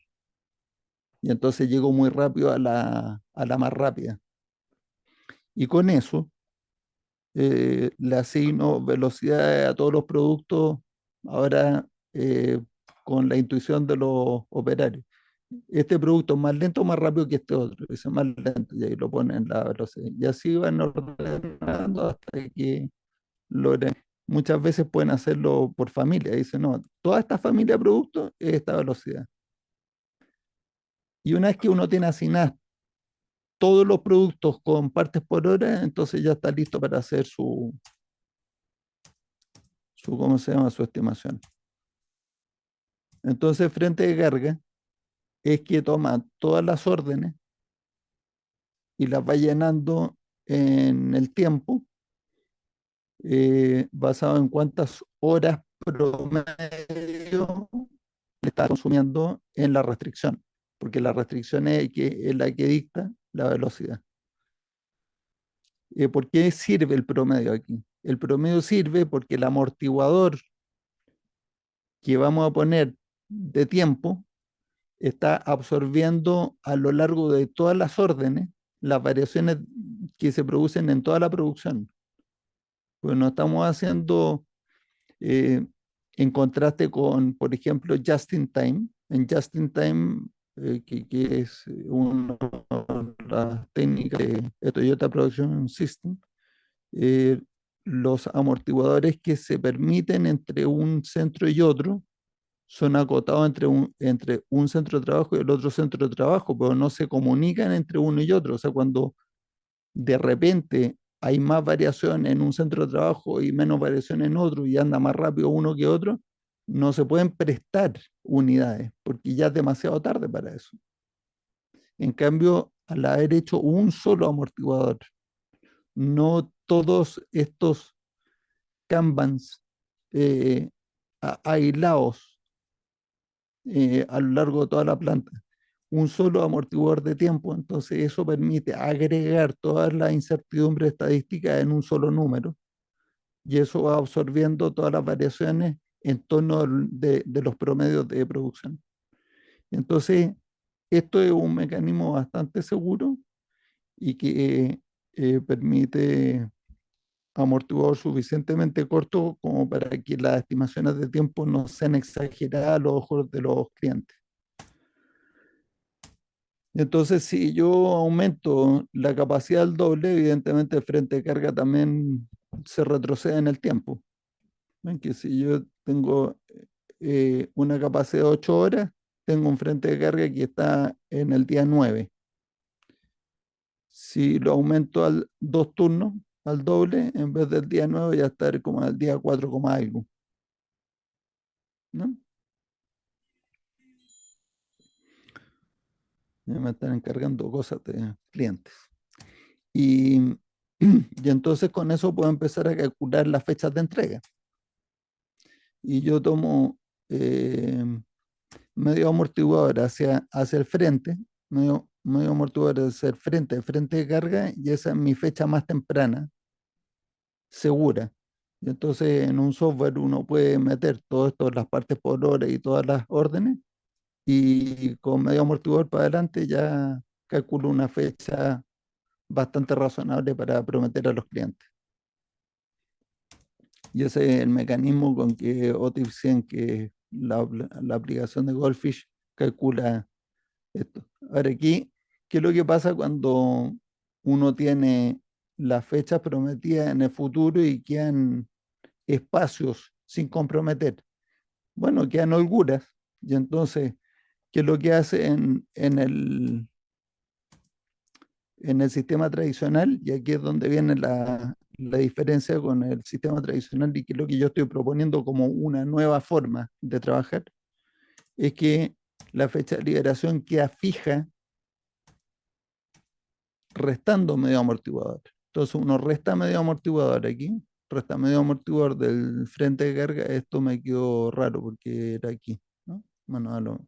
Y entonces llego muy rápido a la más rápida. Y con eso le asigno velocidad a todos los productos, ahora con la intuición de los operarios. Este producto es más lento o más rápido que este otro, dice más lento, y ahí lo ponen la velocidad. Y así van ordenando hasta que logren. Muchas veces pueden hacerlo por familia, dicen, no, toda esta familia de productos es esta velocidad. Y una vez que uno tiene asignadas todos los productos con partes por hora, entonces ya está listo para hacer ¿cómo se llama? Su estimación. Entonces, frente de carga es que toma todas las órdenes y las va llenando en el tiempo, basado en cuántas horas promedio le está consumiendo en la restricción, porque la restricción es la que dicta la velocidad. ¿Por qué sirve el promedio aquí? El promedio sirve porque el amortiguador que vamos a poner de tiempo está absorbiendo a lo largo de todas las órdenes las variaciones que se producen en toda la producción. Pues no estamos haciendo eh, en contraste con, por ejemplo, just in time. En just in time, que es una de las técnicas de Toyota Production System, eh, los amortiguadores que se permiten entre un centro y otro son acotados entre un centro de trabajo y el otro centro de trabajo, pero no se comunican entre uno y otro. O sea, cuando de repente hay más variación en un centro de trabajo y menos variación en otro y anda más rápido uno que otro, no se pueden prestar unidades porque ya es demasiado tarde para eso. En cambio, al haber hecho un solo amortiguador, no todos estos Kanbans aislados a lo largo de toda la planta, un solo amortiguador de tiempo, entonces eso permite agregar todas las incertidumbres estadísticas en un solo número y eso va absorbiendo todas las variaciones en torno de los promedios de producción. Entonces, esto es un mecanismo bastante seguro y que permite amortiguador suficientemente corto como para que las estimaciones de tiempo no sean exageradas a los ojos de los clientes. Entonces, si yo aumento la capacidad al doble, evidentemente el frente de carga también se retrocede en el tiempo. ¿Ven? Que si yo tengo una capacidad de 8 horas, tengo un frente de carga que está en el día 9. Si lo aumento al 2 turnos, al doble, en vez del día 9 ya estar como al día 4, algo. ¿No? Ya me están encargando cosas de clientes. Y, y entonces con eso puedo empezar a calcular las fechas de entrega. Y yo tomo medio amortiguador hacia el frente, medio amortiguador hacia el frente de carga, y esa es mi fecha más temprana, segura. Y entonces en un software uno puede meter todo esto, las partes por hora y todas las órdenes, y con medio amortiguador para adelante ya calculo una fecha bastante razonable para prometer a los clientes. Y ese es el mecanismo con que OTIF 100, que es la aplicación de Goldfish, calcula esto. Ahora aquí, ¿qué es lo que pasa cuando uno tiene las fechas prometidas en el futuro y quedan espacios sin comprometer? Bueno, quedan holguras. Y entonces, ¿qué es lo que hace en el sistema tradicional? Y aquí es donde viene la diferencia con el sistema tradicional y que es lo que yo estoy proponiendo como una nueva forma de trabajar, es que la fecha de liberación queda fija restando medio amortiguador. Entonces uno resta medio amortiguador aquí, resta medio amortiguador del frente de carga, esto me quedó raro porque era aquí, ¿no? Bueno,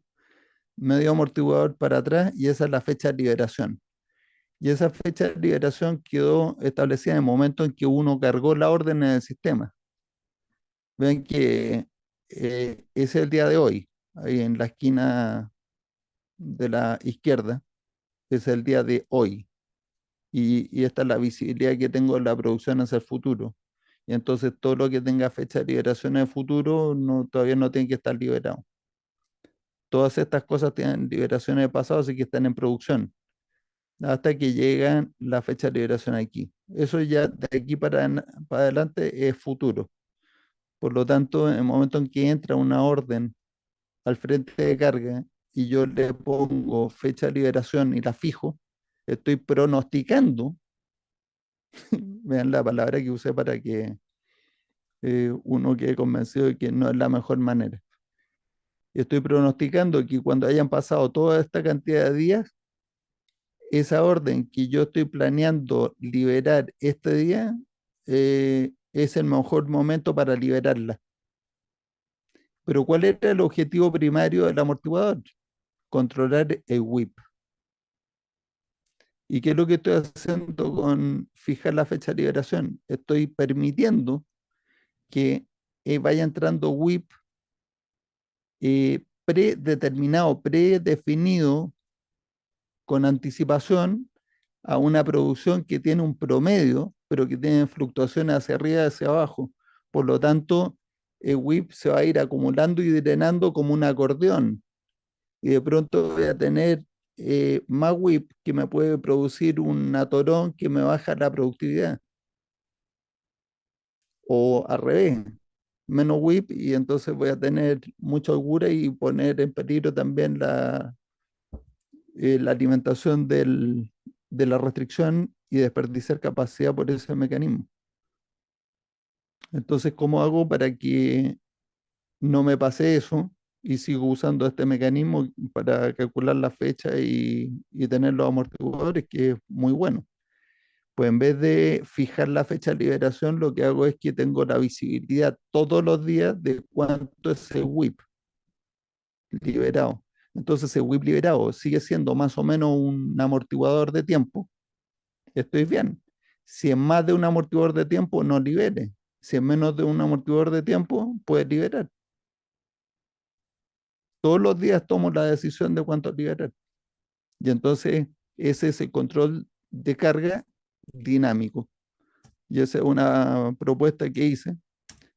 medio amortiguador para atrás y esa es la fecha de liberación. Y esa fecha de liberación quedó establecida en el momento en que uno cargó la orden en el sistema. Ven que es el día de hoy, ahí en la esquina de la izquierda, es el día de hoy. Y esta es la visibilidad que tengo en la producción hacia el futuro. Y entonces todo lo que tenga fecha de liberación en el futuro todavía no tiene que estar liberado. Todas estas cosas tienen liberaciones de pasado, así que están en producción, hasta que llegan la fecha de liberación aquí. Eso ya de aquí para adelante es futuro. Por lo tanto, en el momento en que entra una orden al frente de carga y yo le pongo fecha de liberación y la fijo, estoy pronosticando, vean la palabra que usé para que uno quede convencido de que no es la mejor manera. Estoy pronosticando que cuando hayan pasado toda esta cantidad de días, esa orden que yo estoy planeando liberar este día es el mejor momento para liberarla. Pero ¿cuál era el objetivo primario del amortiguador? Controlar el WIP. ¿Y qué es lo que estoy haciendo con fijar la fecha de liberación? Estoy permitiendo que vaya entrando WIP predeterminado, predefinido con anticipación a una producción que tiene un promedio, pero que tiene fluctuaciones hacia arriba y hacia abajo. Por lo tanto, el WIP se va a ir acumulando y drenando como un acordeón. Y de pronto voy a tener más WIP que me puede producir un atorón que me baja la productividad. O al revés, menos WIP y entonces voy a tener mucha holgura y poner en peligro también la alimentación de la restricción y desperdiciar capacidad por ese mecanismo. Entonces, ¿cómo hago para que no me pase eso y sigo usando este mecanismo para calcular la fecha y tener los amortiguadores, que es muy bueno? Pues en vez de fijar la fecha de liberación, lo que hago es que tengo la visibilidad todos los días de cuánto es el WIP liberado. Entonces, el WIP liberado sigue siendo más o menos un amortiguador de tiempo. Estoy bien. Si es más de un amortiguador de tiempo, no libere. Si es menos de un amortiguador de tiempo, puede liberar. Todos los días tomo la decisión de cuánto liberar. Y entonces ese es el control de carga dinámico. Y esa es una propuesta que hice,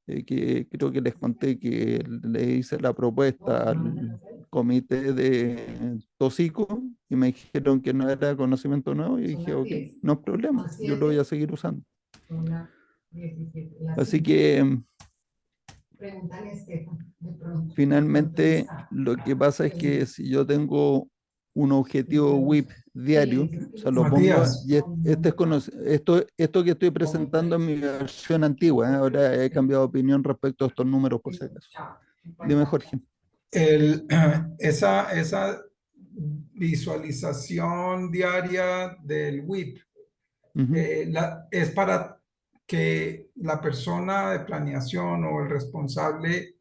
que creo que les conté que le hice la propuesta al comité de Tosico y me dijeron que no era conocimiento nuevo y dije, ok, no hay problema, yo lo voy a seguir usando. Así que finalmente lo que pasa es que si yo tengo un objetivo WIP diario, o sea, lo pongo, Matías, y esto que estoy presentando en mi versión antigua, ahora he cambiado de opinión respecto a estos números por si acaso. Dime, Jorge. el, esa visualización diaria del WIP Ujú. es para que la persona de planeación o el responsable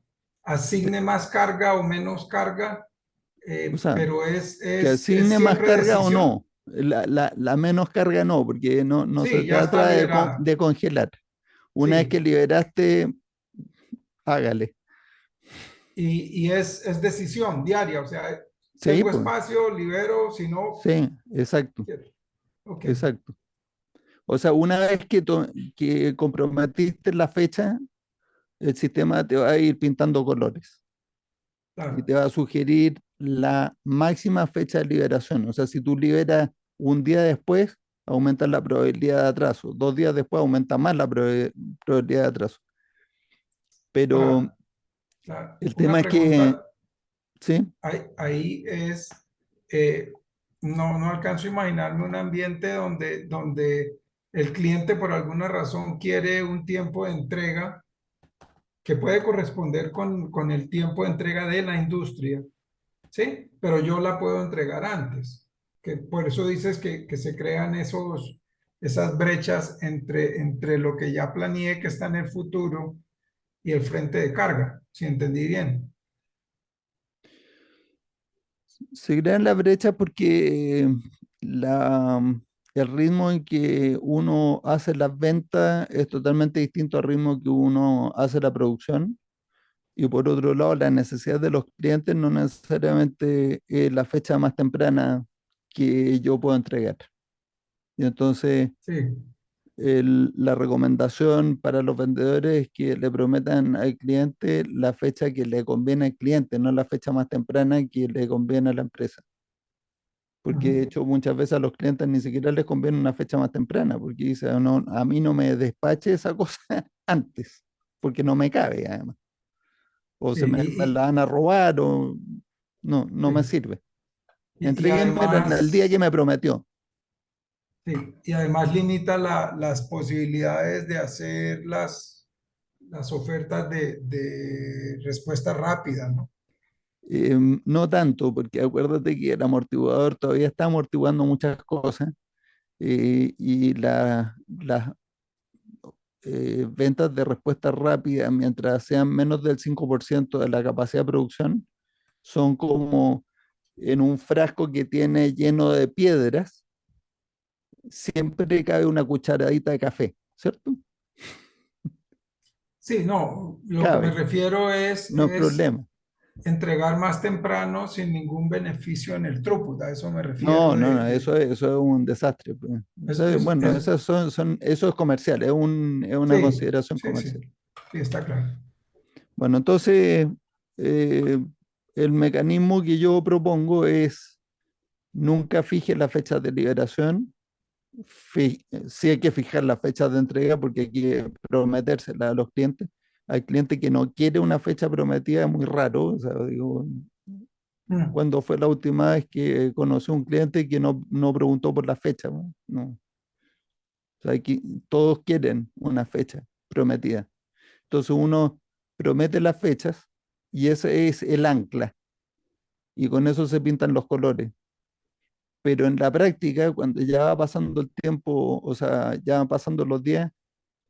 asigne más carga o menos carga, O sea, pero que es asigne más siempre carga o decisión. no. La menos carga no, porque no se Sí, ya está trata liberada. de congelar. Una vez que Sí, liberaste, hágale. y es decisión diaria, o sea, Sí, tengo pues, espacio, libero, si no, sí, exacto, quiero. Ok, exacto. O sea, una vez que comprometiste la fecha, el sistema te va a ir pintando colores y claro. te va a sugerir la máxima fecha de liberación. O sea, si tú liberas un día después, aumenta la probabilidad de atraso. 2 días después aumenta más la probabilidad de atraso. Pero Ahora, el tema una es que, pregunta sí, ahí es, eh, no alcanzo a imaginarme un ambiente donde el cliente por alguna razón quiere un tiempo de entrega que puede corresponder con el tiempo de entrega de la industria, ¿sí? Pero yo la puedo entregar antes, que por eso dices que se crean esas brechas entre lo que ya planeé que está en el futuro y el frente de carga, si entendí bien. se crean la brecha porque la, el ritmo en que uno hace las ventas es totalmente distinto al ritmo que uno hace la producción. Y por otro lado, la necesidad de los clientes no necesariamente es la fecha más temprana que yo puedo entregar. Y entonces, Sí. la recomendación para los vendedores es que le prometan al cliente la fecha que le conviene al cliente, no la fecha más temprana que le conviene a la empresa. Porque de Ujú. hecho muchas veces a los clientes ni siquiera les conviene una fecha más temprana, porque dicen, no, a mí no me despache esa cosa antes, porque no me cabe además. O Sí, me la van a robar, o no me sí. sirve. Y Entréguenmelo en el día además, que me prometió. Sí, y además limita las posibilidades de hacer las ofertas de respuesta rápida, ¿no? No tanto, porque acuérdate que el amortiguador todavía está amortiguando muchas cosas y las ventas de respuesta rápida, mientras sean menos del 5% de la capacidad de producción, son como en un frasco que tiene lleno de piedras, siempre cabe una cucharadita de café, ¿cierto? Sí, no, lo que me Cabe, refiero no hay es problema. entregar más temprano sin ningún beneficio en el throughput. A eso me No, refiero no, no, eso es un desastre, pues. es, Bueno, eso es comercial, es una sí, consideración sí, sí, comercial. sí, está claro. Bueno, entonces, eh, el mecanismo que yo propongo es nunca fije la fecha de liberación. Sí hay que fijar la fecha de entrega porque hay que prometérsela a los clientes. Hay cliente que no quiere una fecha prometida, es muy raro. O sea, digo, Mm. ¿cuándo fue la última vez que conocí un cliente que no preguntó por la fecha? ¿No? No. O sea, todos quieren una fecha prometida. Entonces uno promete las fechas y ese es el ancla y con eso se pintan los colores. Pero en la práctica, cuando ya va pasando el tiempo, o sea, ya van pasando los días,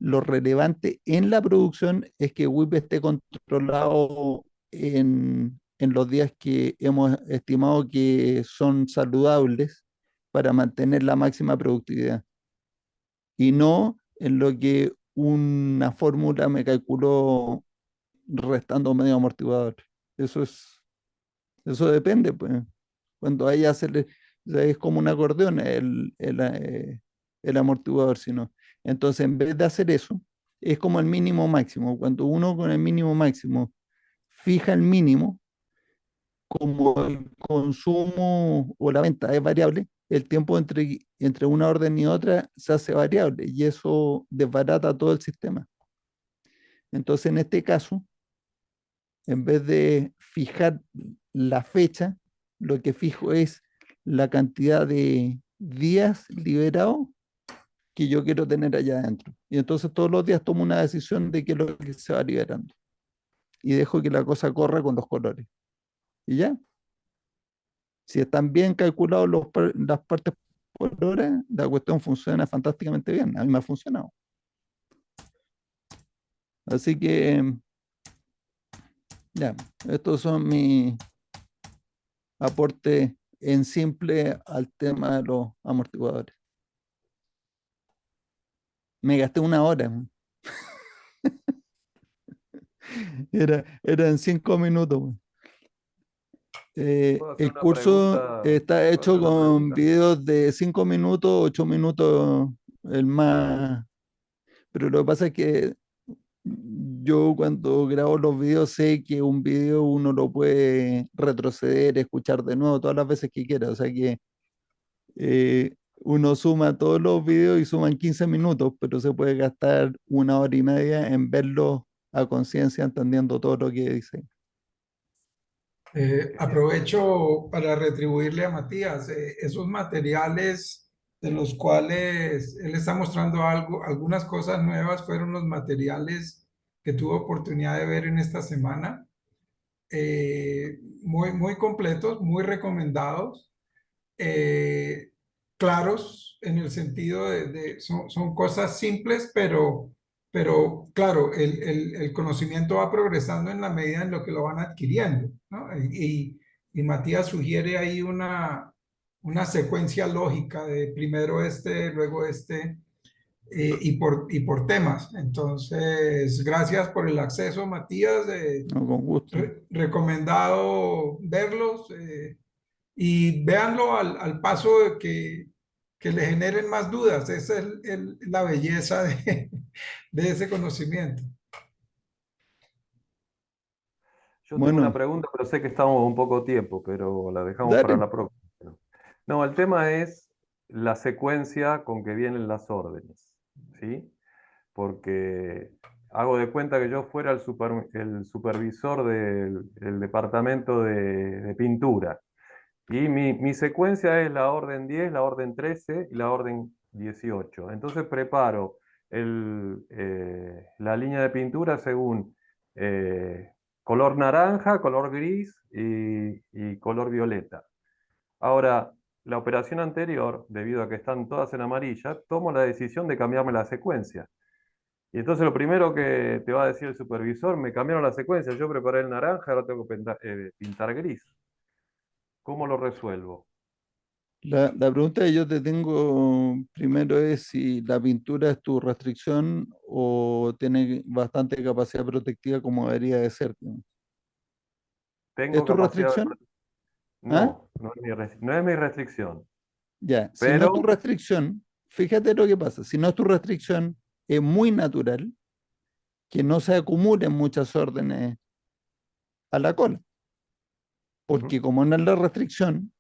lo relevante en la producción es que WIP esté controlado en los días que hemos estimado que son saludables para mantener la máxima productividad y no en lo que una fórmula me calculó restando medio amortiguador. Eso eso depende, pues. Cuando hay o sea, es como un acordeón el amortiguador, si no. Entonces, en vez de hacer eso, es como el mínimo máximo. Cuando uno con el mínimo máximo fija el mínimo, como el consumo o la venta es variable, el tiempo entre una orden y otra se hace variable y eso desbarata todo el sistema. Entonces, en este caso, en vez de fijar la fecha, lo que fijo es la cantidad de días liberados que yo quiero tener allá adentro. Y entonces todos los días tomo una decisión de qué es lo que se va liberando. Y dejo que la cosa corra con los colores. Y ya, si están bien calculados las partes por hora, la cuestión funciona fantásticamente bien. A mí me ha funcionado. Así que, ya, estos son mis aportes en simple al tema de los amortiguadores. Me gasté una hora. Era en 5 minutos. ¿Puedo hacer El una curso pregunta? está ¿Puedo hecho hacer una con pregunta? videos de 5 minutos, 8 minutos, el más. Pero lo que pasa es que yo cuando grabo los videos sé que un video uno lo puede retroceder, escuchar de nuevo todas las veces que quiera. O sea que uno suma todos los videos y suman 15 minutos, pero se puede gastar 1 hora y media en verlos a conciencia, entendiendo todo lo que dice. Aprovecho para retribuirle a Matías esos materiales de los cuales él está mostrando algo, algunas cosas nuevas fueron los materiales que tuve oportunidad de ver en esta semana. Muy, muy completos, muy recomendados, eh, claros en el sentido son cosas simples, pero claro, el conocimiento va progresando en la medida en lo que lo van adquiriendo, ¿no? Y Matías sugiere ahí una secuencia lógica de primero este, luego este, y por temas. Entonces, gracias por el acceso, Matías. No, con gusto. Recomendado verlos y véanlo al paso de que le generen más dudas. Esa es la belleza de ese conocimiento. Yo tengo una Bueno, pregunta, pero sé que estamos un poco tiempo, pero la dejamos para dale. la próxima. No, el tema es la secuencia con que vienen las órdenes, ¿sí? Porque hago de cuenta que yo fuera el supervisor del departamento de pintura. Y mi secuencia es la orden 10, la orden 13 y la orden 18. Entonces preparo la línea de pintura según color naranja, color gris y color violeta. Ahora, la operación anterior, debido a que están todas en amarilla, tomo la decisión de cambiarme la secuencia. Y entonces lo primero que te va a decir el supervisor, me cambiaron la secuencia, yo preparé el naranja, ahora tengo que pintar gris. ¿Cómo lo resuelvo? La pregunta que yo te tengo primero es si la pintura es tu restricción o tiene bastante capacidad protectiva como debería de ser, ¿no? ¿Es ¿Tengo tu capacidad de... restricción? ¿Ah? No, no es mi restricción. Ya, si no es tu Pero restricción, fíjate lo que pasa. Si no es tu restricción, es muy natural que no se acumulen muchas órdenes a la cola, porque ujú, como no es la restricción,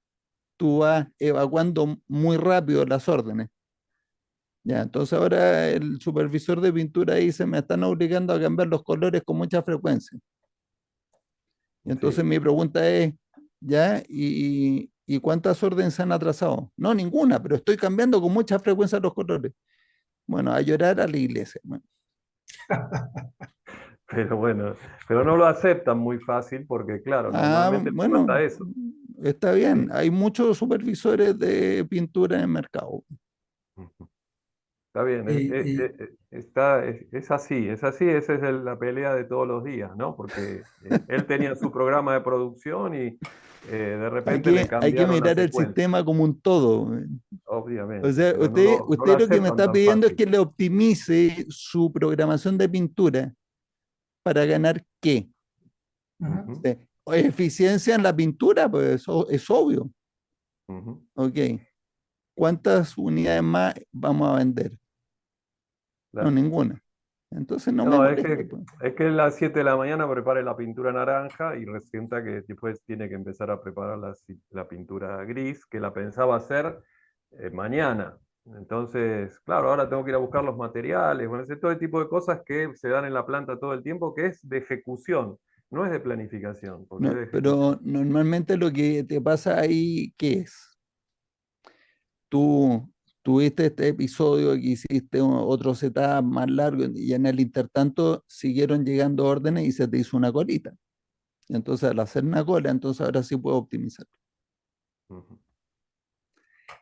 tú vas evacuando muy rápido las órdenes. Ya, entonces ahora el supervisor de pintura dice, me están obligando a cambiar los colores con mucha frecuencia. Y entonces sí. mi pregunta es, ¿ya? ¿Y cuántas órdenes se han atrasado? No, ninguna, pero estoy cambiando con mucha frecuencia los colores. Bueno, a llorar a la iglesia. Bueno. Pero bueno, pero no lo aceptan muy fácil porque, claro, Ah, normalmente les bueno, pasa eso. está bien. Sí. Hay muchos supervisores de pintura en el mercado. Ujú. Está bien, Y, es así, esa es la pelea de todos los días, ¿no? Porque él tenía su programa de producción y de repente le Hay que cambiaron la mirar el secuencia, sistema como un todo. O obviamente, sea, pero no lo usted lo que me aceptan está tan pidiendo es fácil. que le optimice su programación de pintura para ganar ¿qué? Ujú, Eficiencia en la pintura, pues eso es obvio. ujú. Ok. ¿Cuántas unidades más vamos a vender? No, Claro. ninguna. Entonces no me No, moleste, pues. es que a las 7 de la mañana prepare la pintura naranja y resulta que después tiene que empezar a preparar la pintura gris, que la pensaba hacer mañana. Entonces, claro, ahora tengo que ir a buscar los materiales, bueno, ese todo el tipo de cosas que se dan en la planta todo el tiempo, que es de ejecución, no es de planificación, porque es No, de ejecución. pero normalmente lo que te pasa ahí, ¿qué es? Tú tuviste este episodio que hiciste otro setup más largo y en el intertanto siguieron llegando órdenes y se te hizo una colita. Entonces, al hacer una cola, entonces ahora sí puedo optimizar. Ujú.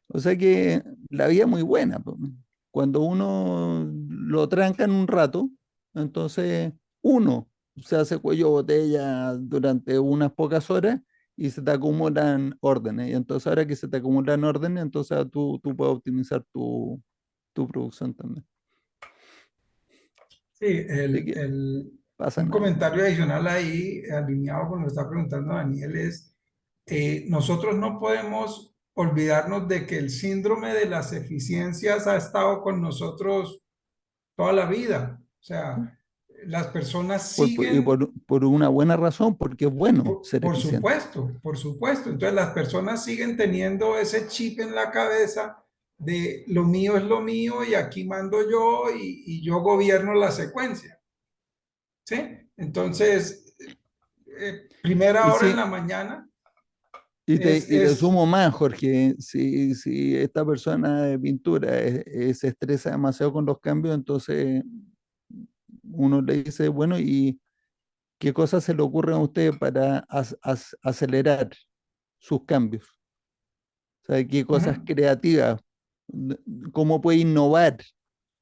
O sea que la vida es muy buena, po. Cuando uno lo tranca en un rato, entonces uno se hace cuello de botella durante unas pocas horas y se te acumulan órdenes. Y entonces ahora que se te acumulan órdenes, entonces tú puedes optimizar tu producción también. sí, Así que pasa un nada. comentario adicional ahí, alineado con lo que está preguntando Daniel, es, nosotros no podemos olvidarnos de que el síndrome de las eficiencias ha estado con nosotros toda la vida. O sea, las personas Y siguen. por una buena razón, porque es bueno ser Por eficiente. supuesto, por supuesto. Entonces las personas siguen teniendo ese chip en la cabeza de lo mío es lo mío y aquí mando yo y yo gobierno la secuencia. ¿Sí? Entonces, primera Y hora en sí, la mañana y te es, sumo más, Jorge, si esta persona de pintura se estresa demasiado con los cambios, entonces uno le dice, bueno, ¿y qué cosas se le ocurren a usted para acelerar sus cambios? O sea, ¿qué cosas ujú, creativas? N- ¿Cómo puede innovar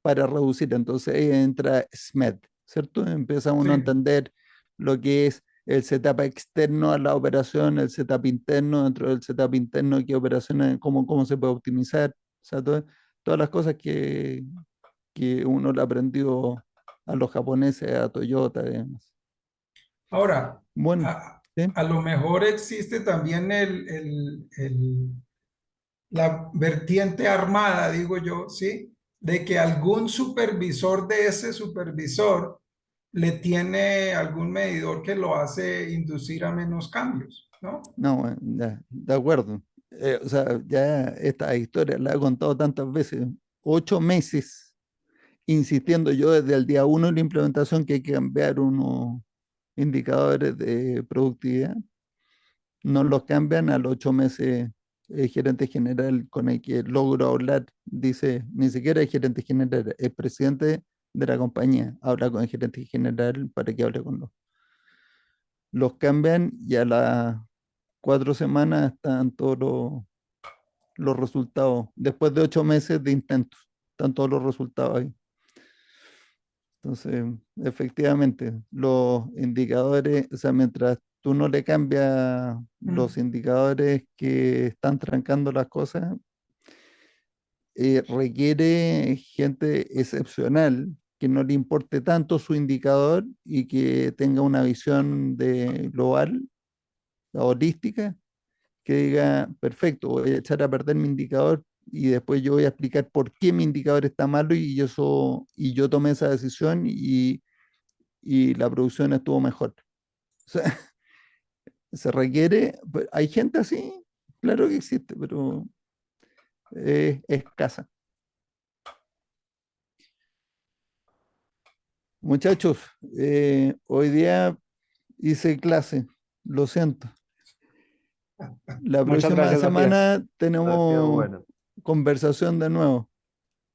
para reducir? Entonces ahí entra SMED, ¿cierto? Empieza sí, uno a entender lo que es el setup externo a la operación, el setup interno, dentro del setup interno, qué operaciones, cómo se puede optimizar, o sea, todas las cosas que uno le aprendió a los japoneses, a Toyota y demás. ahora, Bueno, a, ¿sí? a lo mejor existe también la vertiente armada, digo yo, ¿sí? De que algún supervisor de ese supervisor le tiene algún medidor que lo hace inducir a menos cambios, ¿no? No, bueno, ya, de acuerdo. O sea, ya esta historia la he contado tantas veces. 8 meses insistiendo yo desde el día uno de la implementación que hay que cambiar unos indicadores de productividad. No los cambian a los 8 meses, gerente general con el que logro hablar, dice, ni siquiera es gerente general, es presidente de la compañía, habla con el gerente general para que hable con los cambian y a las 4 semanas están todos los resultados. Después de 8 meses de intentos, están todos los resultados ahí. Entonces, efectivamente, los indicadores, o sea, mientras tú no le cambias los indicadores que están trancando las cosas, requiere gente excepcional que no le importe tanto su indicador y que tenga una visión de global, holística, que diga, perfecto, voy a echar a perder mi indicador y después yo voy a explicar por qué mi indicador está malo y yo tomé esa decisión y la producción estuvo mejor. O sea, se requiere, pues, hay gente así, claro que existe, pero es escasa. Muchachos, hoy día hice clase, lo siento. La Muchas próxima gracias, Matías. semana Ha sido tenemos bueno. conversación de nuevo.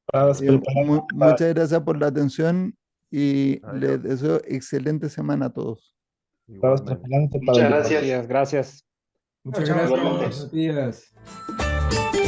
Estamos preparando para- Muchas gracias por la atención y les Adiós. deseo excelente semana a todos. estamos Igualmente. preparando para Muchas el gracias. Matías. Gracias. Muchas Igualmente. gracias. Buenos días.